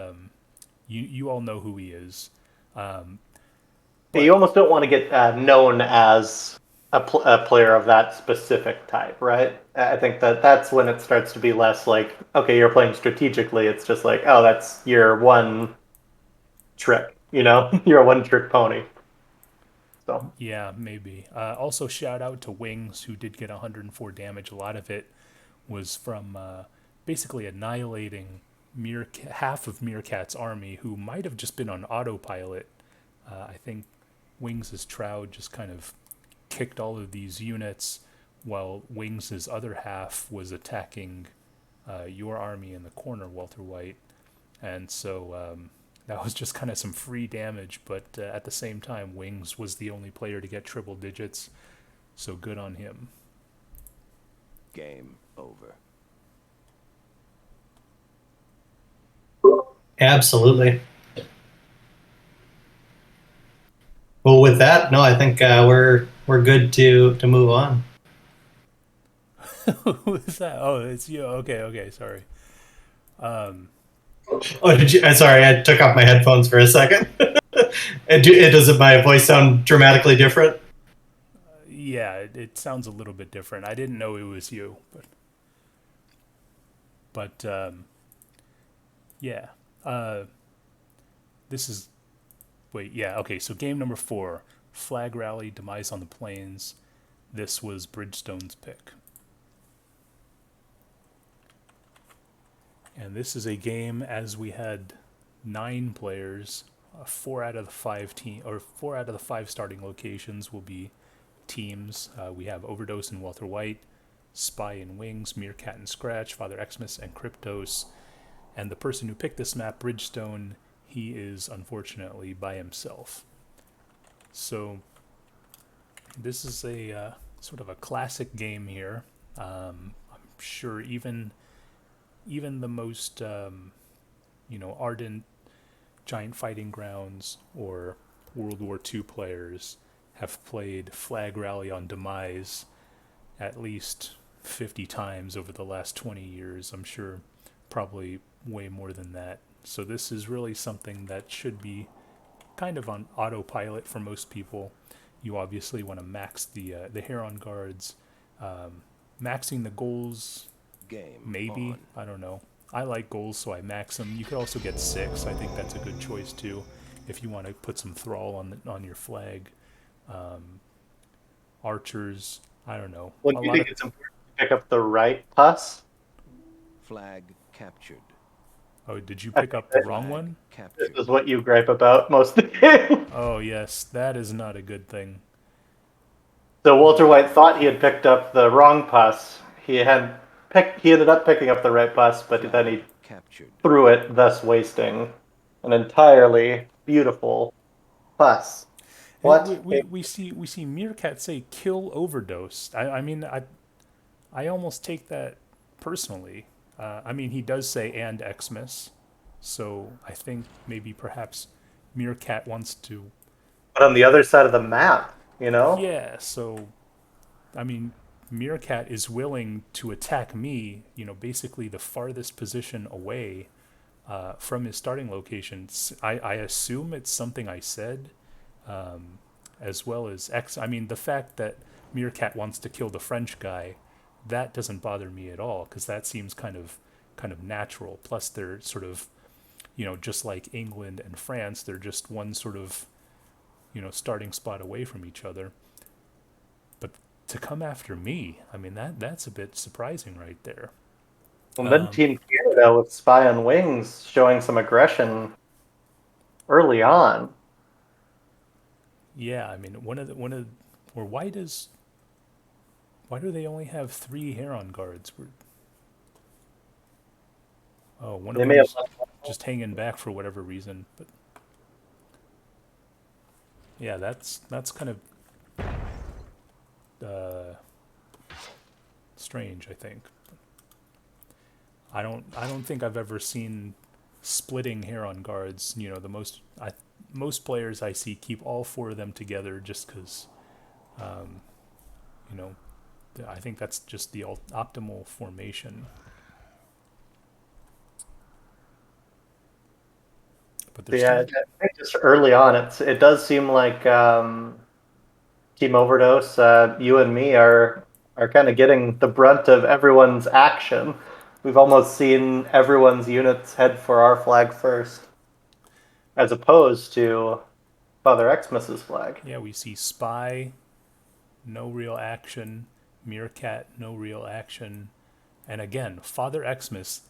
you all know who he is. You almost don't want to get known as a player of that specific type, right? I think that that's when it starts to be less like, okay, you're playing strategically. It's just like, oh, that's your one trick, your one trick pony. So Yeah, maybe. Also, shout out to Wings, who did get 104 damage. A lot of it was from basically annihilating half of Meerkat's army, who might have just been on autopilot. I think Wings' Trout just kind of kicked all of these units, while Wings' other half was attacking your army in the corner, Walter Wight. And so that was just kind of some free damage, but at the same time, Wings was the only player to get triple digits, so good on him. Game over. Absolutely. Well, with that, no, I think we're good to move on. Who is that? Oh, it's you. Okay, sorry. Oh, did you? Sorry, I took off my headphones for a second. Does my voice sound dramatically different? Yeah, it sounds a little bit different. I didn't know it was you, but yeah. This is wait, yeah, okay. So game number 4, Flag Rally, Demise on the Plains. This was Bridgestone's pick. And this is a game, as we had 9 players, 4 out of the 5 starting locations will be teams. We have Overdose and Walter Wight, Spy and Wings, Meerkat and Scratch, Father Xmas and Kryptos. And the person who picked this map, Bridgestone, he is unfortunately by himself. So this is a sort of a classic game here. I'm sure even the most ardent Giant Fighting Grounds or World War II players have played Flag Rally on Demise at least 50 times over the last 20 years. I'm sure probably way more than that. So this is really something that should be kind of on autopilot for most people. You obviously want to max the Heron guards. Maxing the goals, Game maybe. on. I don't know. I like goals, so I max them. You could also get 6. I think that's a good choice too, if you want to put some thrall on your flag. Archers, I don't know. Well, do you think it's important to pick up the right pus? Flag captured. Oh, did you pick up the wrong one? This Captured. is what you gripe about most of the game. Oh yes, that is not a good thing. So Walter White thought he had picked up the wrong pus. He ended up picking up the right pus, but then he Captured. threw it, thus wasting an entirely beautiful pus. What? We see Meerkat say kill overdose. I mean I almost take that personally. I mean he does say and Xmas, so I think maybe perhaps Meerkat wants to. But on the other side of the map, you know? Yeah, so I mean Meerkat is willing to attack me, basically the farthest position away from his starting location. I assume it's something I said, as well as X. I mean, the fact that Meerkat wants to kill the French guy, that doesn't bother me at all, because that seems kind of natural. Plus, they're sort of, just like England and France, they're just one sort of, starting spot away from each other. But to come after me, I mean, that's a bit surprising right there. And then Team Canada with Spy on Wings showing some aggression early on. Yeah, I mean, why do they only have 3 Heron guards? One of They may them have is just hanging back for whatever reason. But yeah, that's kind of strange, I think. I don't think I've ever seen splitting Heron guards. Most players I see keep all 4 of them together just because, I think that's just the optimal formation. But Yeah, I think just early on, it does seem like Team Overdose, you and me are kind of getting the brunt of everyone's action. We've almost seen everyone's units head for our flag first, as opposed to Father Xmas's flag. Yeah, we see Spy, no real action. Meerkat, no real action. And again, Father Xmas,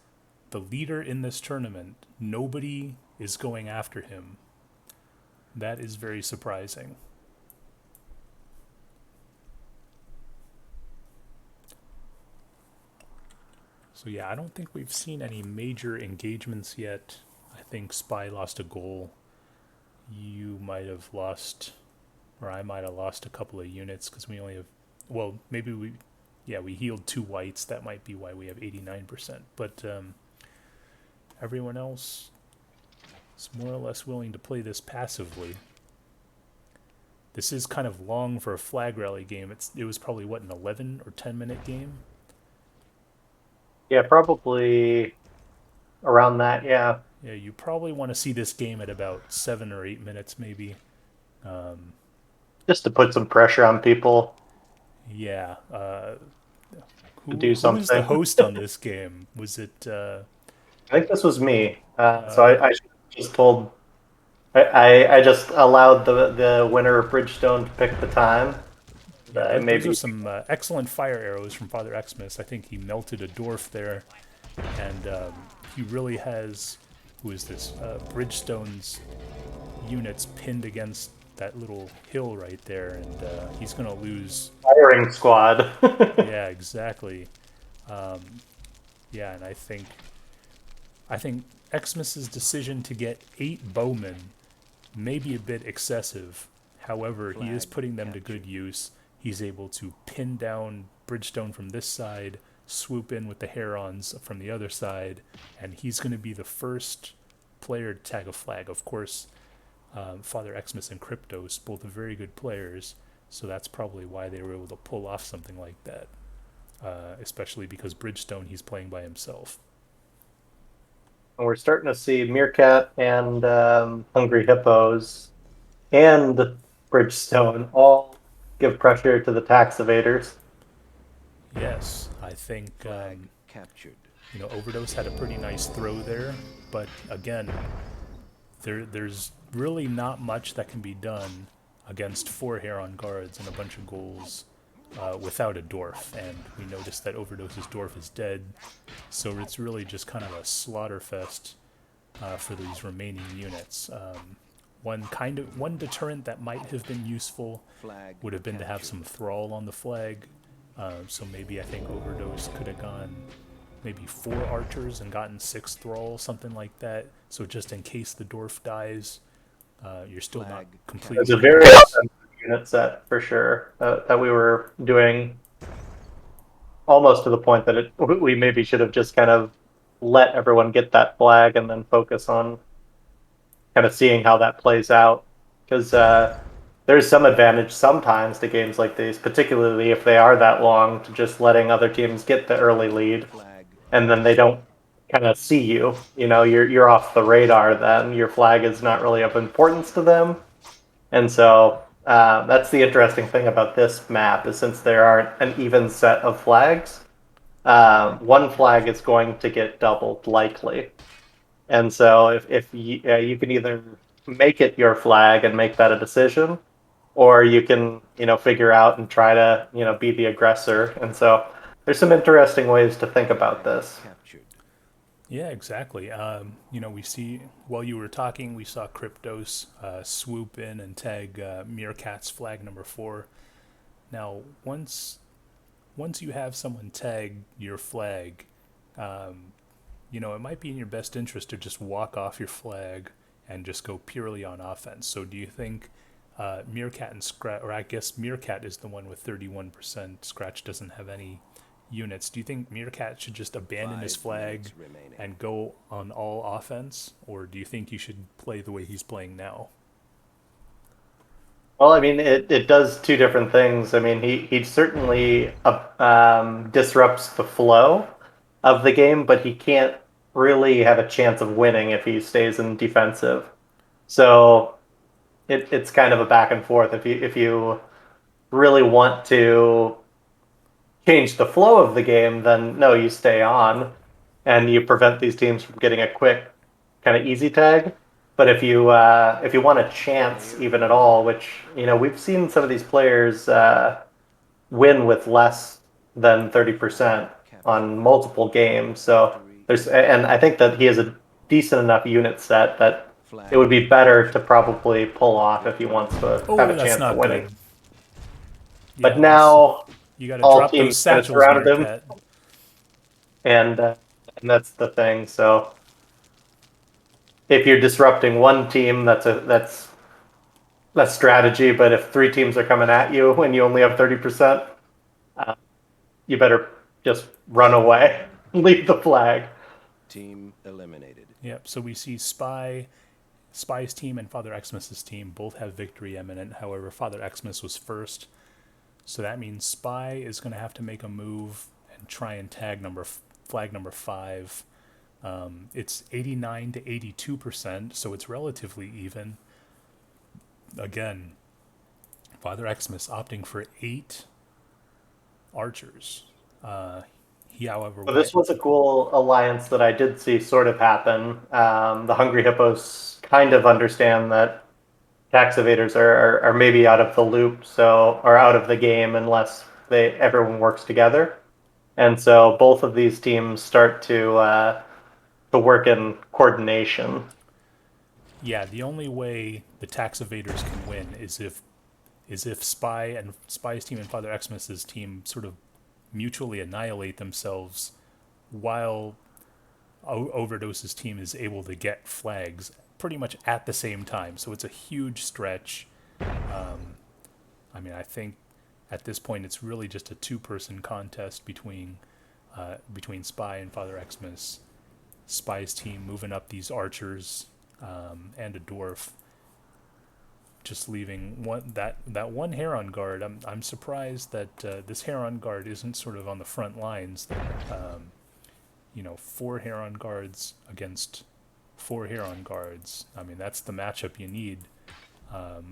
the leader in this tournament, nobody is going after him. That is very surprising. So yeah, I don't think we've seen any major engagements yet. I think Spy lost a goal. You might have lost, or I might have lost a couple of units because we only have, well, maybe we healed 2 whites. That might be why we have 89%. But everyone else is more or less willing to play this passively. This is kind of long for a flag rally game. It was probably, what, an 11 or 10-minute game? Yeah, probably around that, yeah. Yeah, you probably want to see this game at about 7 or 8 minutes, maybe. Just to put some pressure on people. Yeah. To do Who was the something. host on this game? Was it... I think this was me. So I just told... I just allowed the winner of Bridgestone to pick the time. Yeah, Maybe those are some excellent fire arrows from Father Xmas. I think he melted a dwarf there, and he really has, who is this, Bridgestone's units pinned against that little hill right there, and he's going to lose. firing squad. Yeah, exactly. Yeah, and I think Xmas's decision to get 8 bowmen may be a bit excessive. However, he is Flag putting them to captured. good use. He's able to pin down Bridgestone from this side, swoop in with the Herons from the other side, and he's going to be the first player to tag a flag. Of course, Father Xmas and Kryptos, both very good players, so that's probably why they were able to pull off something like that. Especially because Bridgestone, he's playing by himself. And we're starting to see Meerkat and Hungry Hippos and Bridgestone all give pressure to the tax evaders. Yes, I think Flag captured. Overdose had a pretty nice throw there, but again, there's really not much that can be done against 4 Heron guards and a bunch of goals without a dwarf. And we noticed that Overdose's dwarf is dead, so it's really just kind of a slaughter fest for these remaining units. One deterrent that might have been useful Flag would have been to have captured. some thrall on the flag. So maybe I think Overdose could have gone maybe 4 archers and gotten 6 thrall, something like that. So just in case the dwarf dies, you're still not Flag completely. It's a very offensive unit set for sure that we were doing almost to the point that we maybe should have just kind of let everyone get that flag and then focus on kind of seeing how that plays out. Because there's some advantage sometimes to games like these, particularly if they are that long, to just letting other teams get the early lead, Flag and then they don't kind of see you. You're off the radar. Then your flag is not really of importance to them, and so that's the interesting thing about this map is since there aren't an even set of flags, one flag is going to get doubled likely. And so if you can either make it your flag and make that a decision, or you can figure out and try to be the aggressor. And so there's some interesting ways to think about this. captured. Yeah, exactly. We see while you were talking, we saw Kryptos swoop in and tag Meerkat's flag number 4. Now, once you have someone tag your flag, it might be in your best interest to just walk off your flag and just go purely on offense. So, do you think Meerkat and Scratch, or I guess Meerkat is the one with 31%, Scratch doesn't have any units. Do you think Meerkat should just abandon his 5 flag minutes remaining. and go on all offense, or do you think he should play the way he's playing now? Well, I mean, it does two different things. I mean, he certainly disrupts the flow of the game, but he can't really have a chance of winning if he stays in defensive. So it's kind of a back and forth. If you really want to change the flow of the game, then no, you stay on and you prevent these teams from getting a quick kind of easy tag. But if you want a chance even at all, which we've seen some of these players win with less than 30% on multiple games. So and I think that he has a decent enough unit set that it would be better to probably pull off if he wants to have a that's chance not of winning. good. But now you got to all drop those teams kind of satchels, surrounded him, Meerkat. and that's the thing. So if you're disrupting one team, that's strategy. But if 3 teams are coming at you when you only have 30%, you better just run away, leave the flag. Team eliminated. Yep. So we see Spy's team and Father Xmas's team both have victory imminent. However, Father Xmas was first, so that means Spy is going to have to make a move and try and tag flag number 5. It's 89 to 82%, so it's relatively even. Again, Father Xmas opting for 8 archers. He, however, So this was a cool alliance that I did see sort of happen. The Hungry Hippos kind of understand that tax evaders are maybe out of the loop, or out of the game unless everyone works together. And so both of these teams start to work in coordination. Yeah, the only way the tax evaders can win is if Spy's team and Father Xmas's team sort of mutually annihilate themselves while Overdose's team is able to get flags pretty much at the same time. So it's a huge stretch. I mean, I think at this point it's really just a two-person contest between Spy and Father Xmas. Spy's team moving up these archers and a dwarf, just leaving that one Heron guard. I'm surprised that this Heron guard isn't sort of on the front lines. You know, 4 Heron guards against 4 Heron guards. I mean, that's the matchup you need.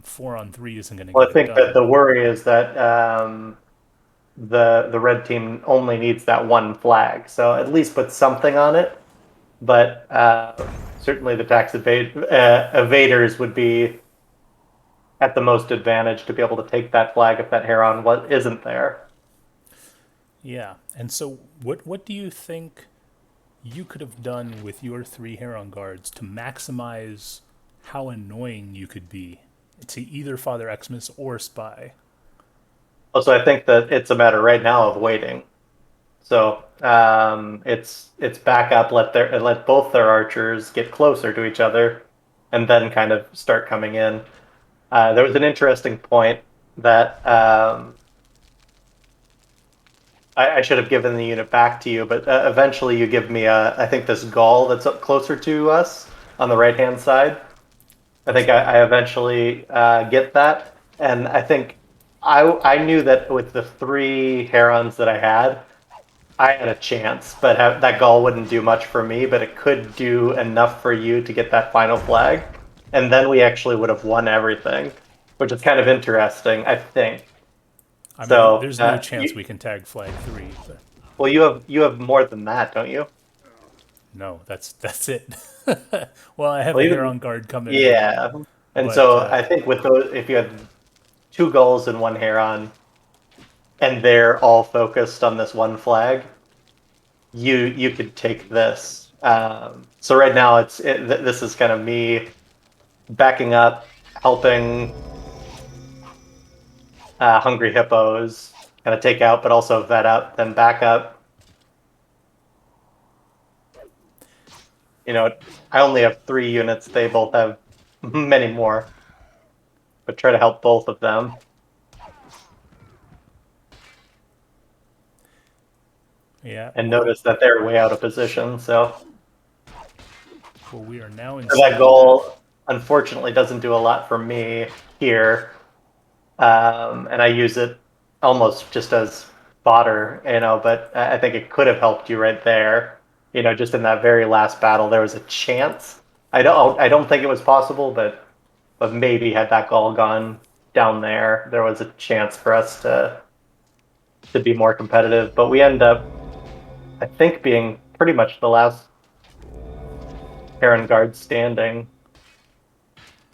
4 on 3 isn't going to Well, get I think it done. that the worry is that the red team only needs that one flag, so at least put something on it. But certainly the tax evaders would be at the most advantage to be able to take that flag if that Heron isn't there. Yeah, and so what do you think you could have done with your 3 Heron guards to maximize how annoying you could be to either Father Xmas or Spy? Also, I think that it's a matter right now of waiting. So it's back up. Let both their archers get closer to each other, and then kind of start coming in. There was an interesting point that I should have given the unit back to you, but eventually you give me I think this Gaul that's up closer to us on the right hand side. I think I eventually get that, and I think I knew that with the 3 Herons that I had a chance, but that Gaul wouldn't do much for me, but it could do enough for you to get that final flag, and then we actually would have won everything, which is kind of interesting, I think. I mean, So there's no chance we can tag flag 3. But well, you have more than that, don't you? no, that's it. Well, I have Well, a even Heron guard coming in. yeah, and But so I think with those, if you had 2 Gauls and 1 Heron, and they're all focused on this one flag, you could take this. So right now this is kind of me backing up, helping hungry hippos kind of take out, but also vet up, then back up. You know, I only have 3 units. They both have many more, but try to help both of them. yeah, And notice that they're way out of position. So well, we are now in that goal, unfortunately, doesn't do a lot for me here. And I use it almost just as fodder, you know, but I think it could have helped you right there. You know, just in that very last battle, there was a chance. I don't think it was possible, but maybe had that goal gone down there, there was a chance for us to be more competitive. But we end up, I think, being pretty much the last Heron guard standing.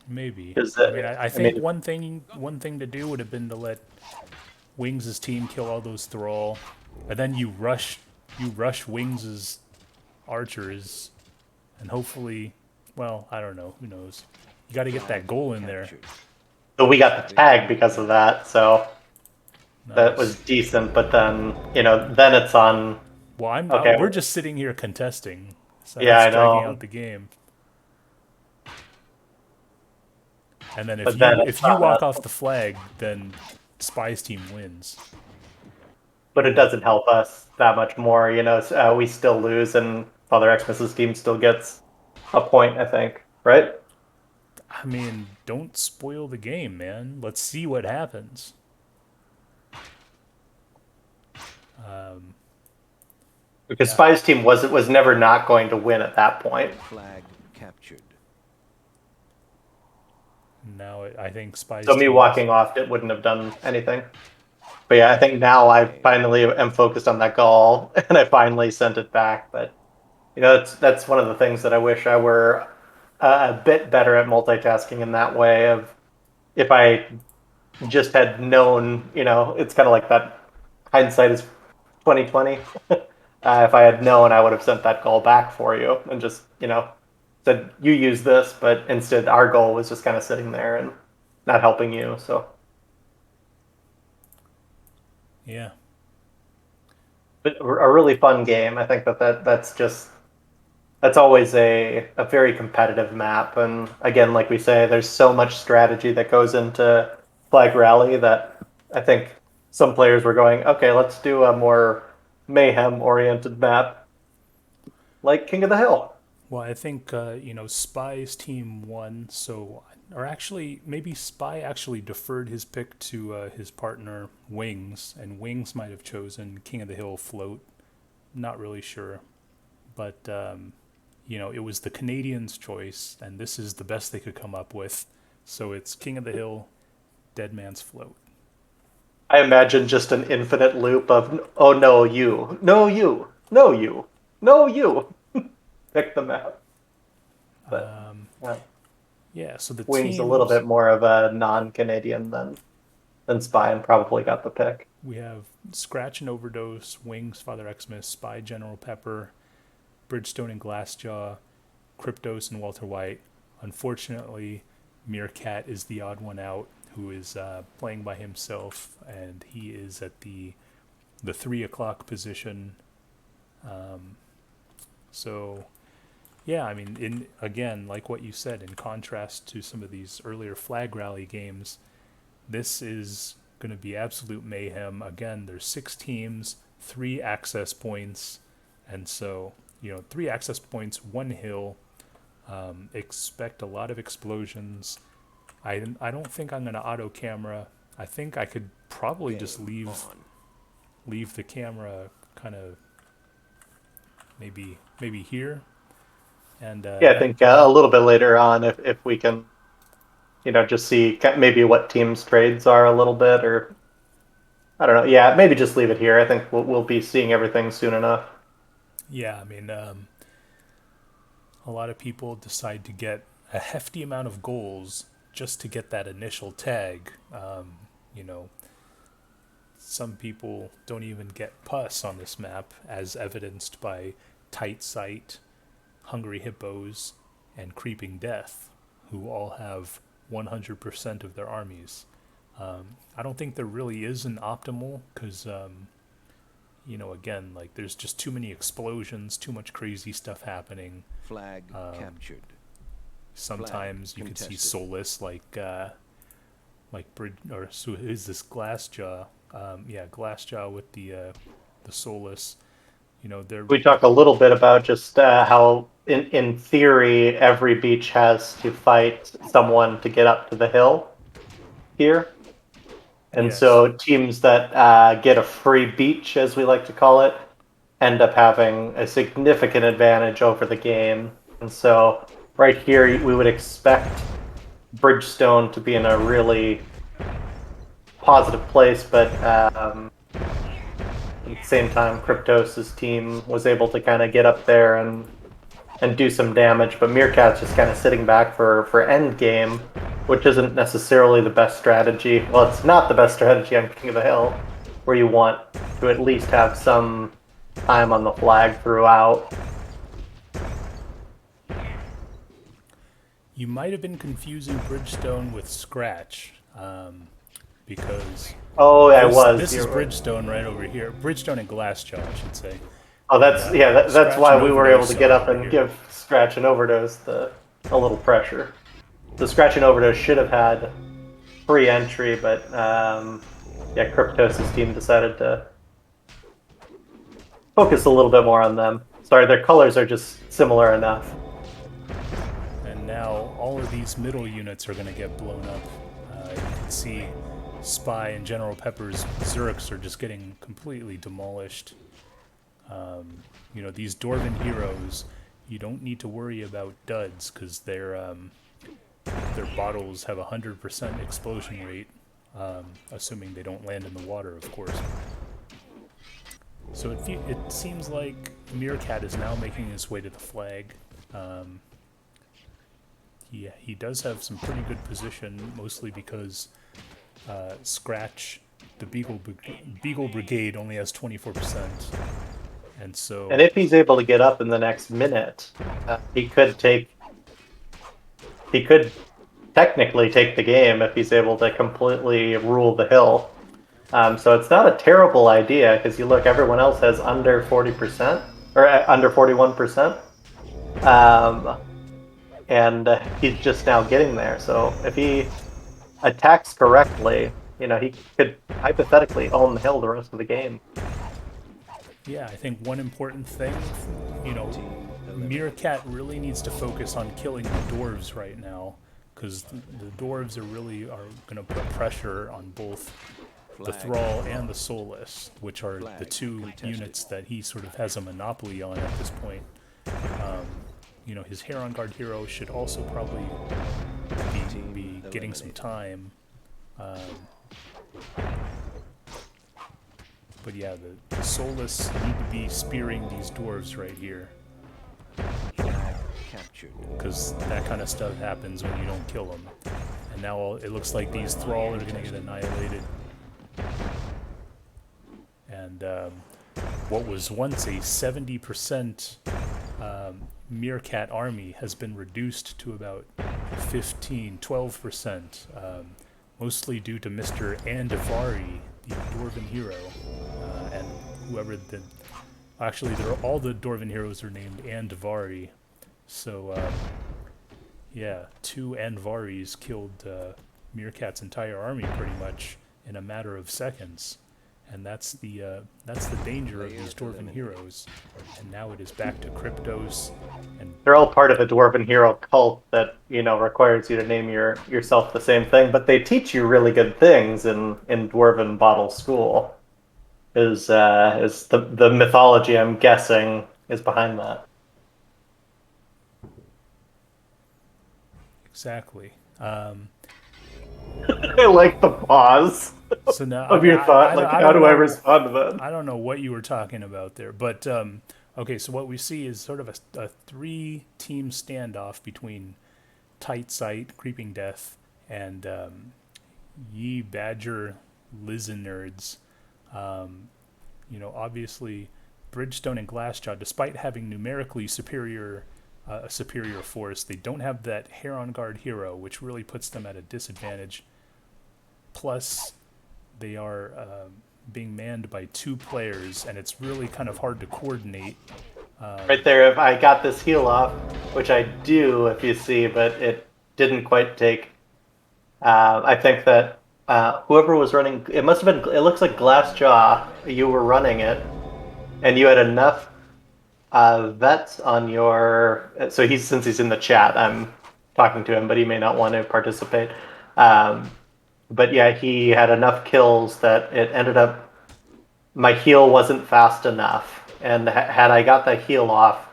maybe. I mean, I think one thing to do would have been to let Wings' team kill all those thrall, and then you rush Wings' archers, and hopefully, well, I don't know, who knows. You got to get that goal in there. So we got the tag because of that, so Nice. that was decent. But then, you know, then it's on. Well, Okay. we're just sitting here contesting, so Yeah, that's I know. dragging out the game. And then But then if you walk off the flag, then Spy's team wins. But it doesn't help us that much more, you know. We still lose, and Father Xmas's team still gets a point, I think, right? I mean, don't spoil the game, man. Let's see what happens. Because Spy's team was never not going to win at that point. Flag captured. Now I think Spy's So me team walking off it wouldn't have done anything. But yeah, I think now I finally am focused on that goal, and I finally sent it back. But you know, that's one of the things that I wish I were a bit better at multitasking in that way. Of if I just had known, you know, it's kind of like that hindsight is 2020. If I had known, I would have sent that goal back for you and just, you know, said you use this, but instead our goal was just kind of sitting there and not helping you. So yeah. but a really fun game. I think that's always a very competitive map. And again, like we say, there's so much strategy that goes into flag rally that I think some players were going, okay, let's do a more mayhem-oriented map like King of the Hill. Well, I think Spy's team won, so or actually maybe Spy actually deferred his pick to his partner Wings, and Wings might have chosen King of the Hill float. Not really sure, but it was the Canadians' choice, and this is the best they could come up with. So it's King of the Hill, Dead Man's Float. I imagine just an infinite loop of, oh no, you, no you, no you, no you. Pick the map. But Yeah, so the Wings teams, a little bit more of a non-Canadian than Spy, and probably got the pick. we have Scratch and Overdose, Wings, Father Xmas, Spy, General Pepper, Bridgestone and Glassjaw, Kryptos and Walter Wight. Unfortunately, Meerkat is the odd one out, who is playing by himself, and he is at the 3 o'clock position. So, yeah, I mean, again, like what you said, in contrast to some of these earlier flag rally games, this is going to be absolute mayhem. Again, there's 6 teams, 3 access points, and so 3 access points, 1 hill. Expect a lot of explosions. I don't think I'm going to auto camera. I think I could probably just leave the camera kind of maybe here. And I think a little bit later on, if we can, just see maybe what teams' trades are a little bit, or I don't know. Yeah, maybe just leave it here. I think we'll be seeing everything soon enough. Yeah, I mean, a lot of people decide to get a hefty amount of goals just to get that initial tag. Some people don't even get pus on this map, as evidenced by Tight Sight, Hungry Hippos, and Creeping Death, who all have 100% of their armies. I don't think there really is an optimal, because, again, like, there's just too many explosions, too much crazy stuff happening. Flag captured. Sometimes Flag you can see contested. Soulless, so is this Glassjaw? Glassjaw with the Soulless. We talk a little bit about just how, in theory, every beach has to fight someone to get up to the hill here. And Yes. so teams that get a free beach, as we like to call it, end up having a significant advantage over the game. And so right here, we would expect Bridgestone to be in a really positive place, but at the same time, Kryptos' team was able to kind of get up there and do some damage, but Meerkat's just kind of sitting back for end game, which isn't necessarily the best strategy. Well, it's not the best strategy on King of the Hill, where you want to at least have some time on the flag throughout. You might have been confusing Bridgestone with Scratch, because Oh, I was. this is You're right. Bridgestone right over here. Bridgestone and Glassjaw, I should say. Oh, that's that's Scratch why and we were able Overdose to get are up over and here. give Scratch and Overdose a little pressure. The Scratch and Overdose should have had free entry, but Kryptos' team decided to focus a little bit more on them. Sorry, their colors are just similar enough. And now all of these middle units are going to get blown up. You can see Spy and General Pepper's Zerks are just getting completely demolished. These Dwarven heroes, you don't need to worry about duds, because their bottles have 100% explosion rate, assuming they don't land in the water, of course. So it seems like Meerkat is now making his way to the flag. He does have some pretty good position, mostly because Scratch, the Beagle Brigade, only has 24%. And so, And if he's able to get up in the next minute, he could technically take the game if he's able to completely rule the hill. So it's not a terrible idea, because you look, everyone else has under 40% or under 41%, and he's just now getting there. So if he attacks correctly, he could hypothetically own the hill the rest of the game. Yeah, I think one important thing, you know, Meerkat really needs to focus on killing the dwarves right now, because the dwarves are going to put pressure on both the Thrall and the Soulless, which are the two units that he sort of has a monopoly on at this point. His Heron Guard hero should also probably be getting some time. But yeah, the Soulless need to be spearing these dwarves right here. Because that kind of stuff happens when you don't kill them. And now it looks like these Thrall are going to get annihilated. And what was once a 70% Meerkat army has been reduced to about 12%, mostly due to Mr. Andavari, the Dwarven hero, and whoever the... Actually, all the Dwarven heroes are named Andavari, so yeah, 2 Andvaris killed Meerkat's entire army pretty much in a matter of seconds. And that's the danger of these Dwarven heroes. And now it is back to Kryptos, and They're all part of a Dwarven hero cult that requires you to name yourself the same thing, but they teach you really good things in Dwarven Bottle School. Is the mythology, I'm guessing, is behind that. exactly. I like the pause. So now Of your thought, how do I respond to that? I don't know what you were talking about there, but okay. So what we see is sort of a 3-team standoff between Tight Sight, Creeping Death, and Ye Badger Lizenards. Obviously, Bridgestone and Glassjaw, despite having numerically superior force, they don't have that Heron Guard hero, which really puts them at a disadvantage. Plus, they are being manned by 2 players, and it's really kind of hard to coordinate. Right there, if I got this heal off, which I do, if you see, but it didn't quite take. I think that whoever was running, it must have been, it looks like Glassjaw, you were running it, and you had enough vets on your, so since he's in the chat, I'm talking to him, but he may not want to participate. But yeah, he had enough kills that it ended up, my heal wasn't fast enough. And had I got that heal off,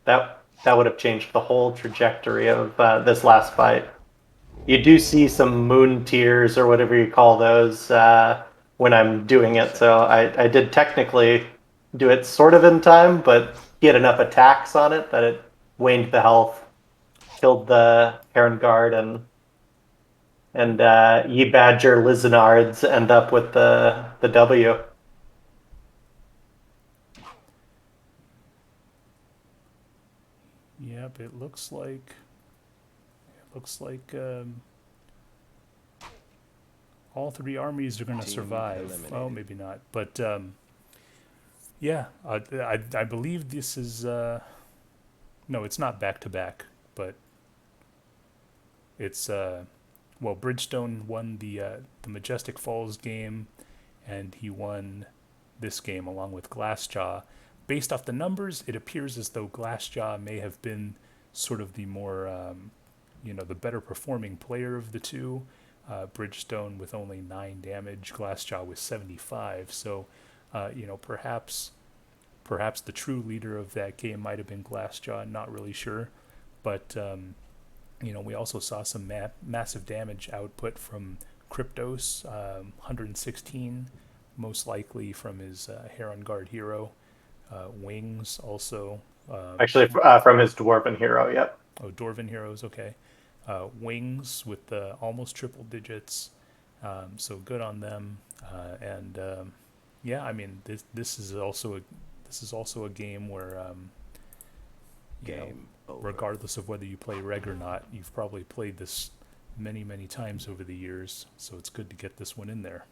that would have changed the whole trajectory of this last fight. You do see some moon tears or whatever you call those when I'm doing it. So I did technically do it sort of in time, but he had enough attacks on it that it waned the health, killed the Heron Guard, and Ye Badger Lizenards end up with the W. Yep, it looks like all 3 armies are going to survive. eliminated. Oh, maybe not, but yeah, I believe this is no, it's not back to back, but it's well, Bridgestone won the Majestic Falls game, and he won this game along with Glassjaw. Based off the numbers, it appears as though Glassjaw may have been sort of the more, the better performing player of the 2. Bridgestone with only 9 damage, Glassjaw with 75. So, perhaps the true leader of that game might have been Glassjaw. Not really sure, but we also saw some massive damage output from Kryptos, 116, most likely from his Heron Guard hero. Wings also. Actually, from his Dwarven hero, yep. Oh, Dwarven heroes, okay. Wings with almost triple digits, so good on them. And yeah, I mean, this is also a game where regardless of whether you play reg or not, you've probably played this many times over the years, so it's good to get this one in there.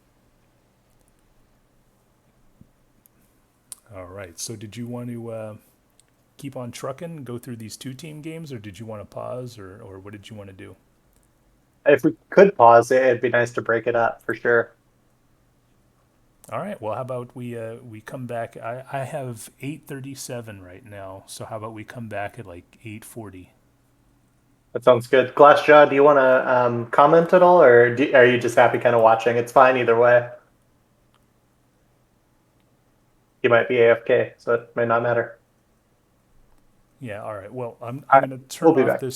All right, so did you want to keep on trucking, go through these 2-team games, or did you want to pause, or what did you want to do? If we could pause it, it'd be nice to break it up for sure. All right. Well, how about we come back? I have 8:37 right now, so how about we come back at like 8:40? That sounds good. Glassjaw, do you want to comment at all, or are you just happy kind of watching? It's fine either way. He might be AFK, so it may not matter. Yeah. All right. Well, I'm All going right, to we'll turn be off back. this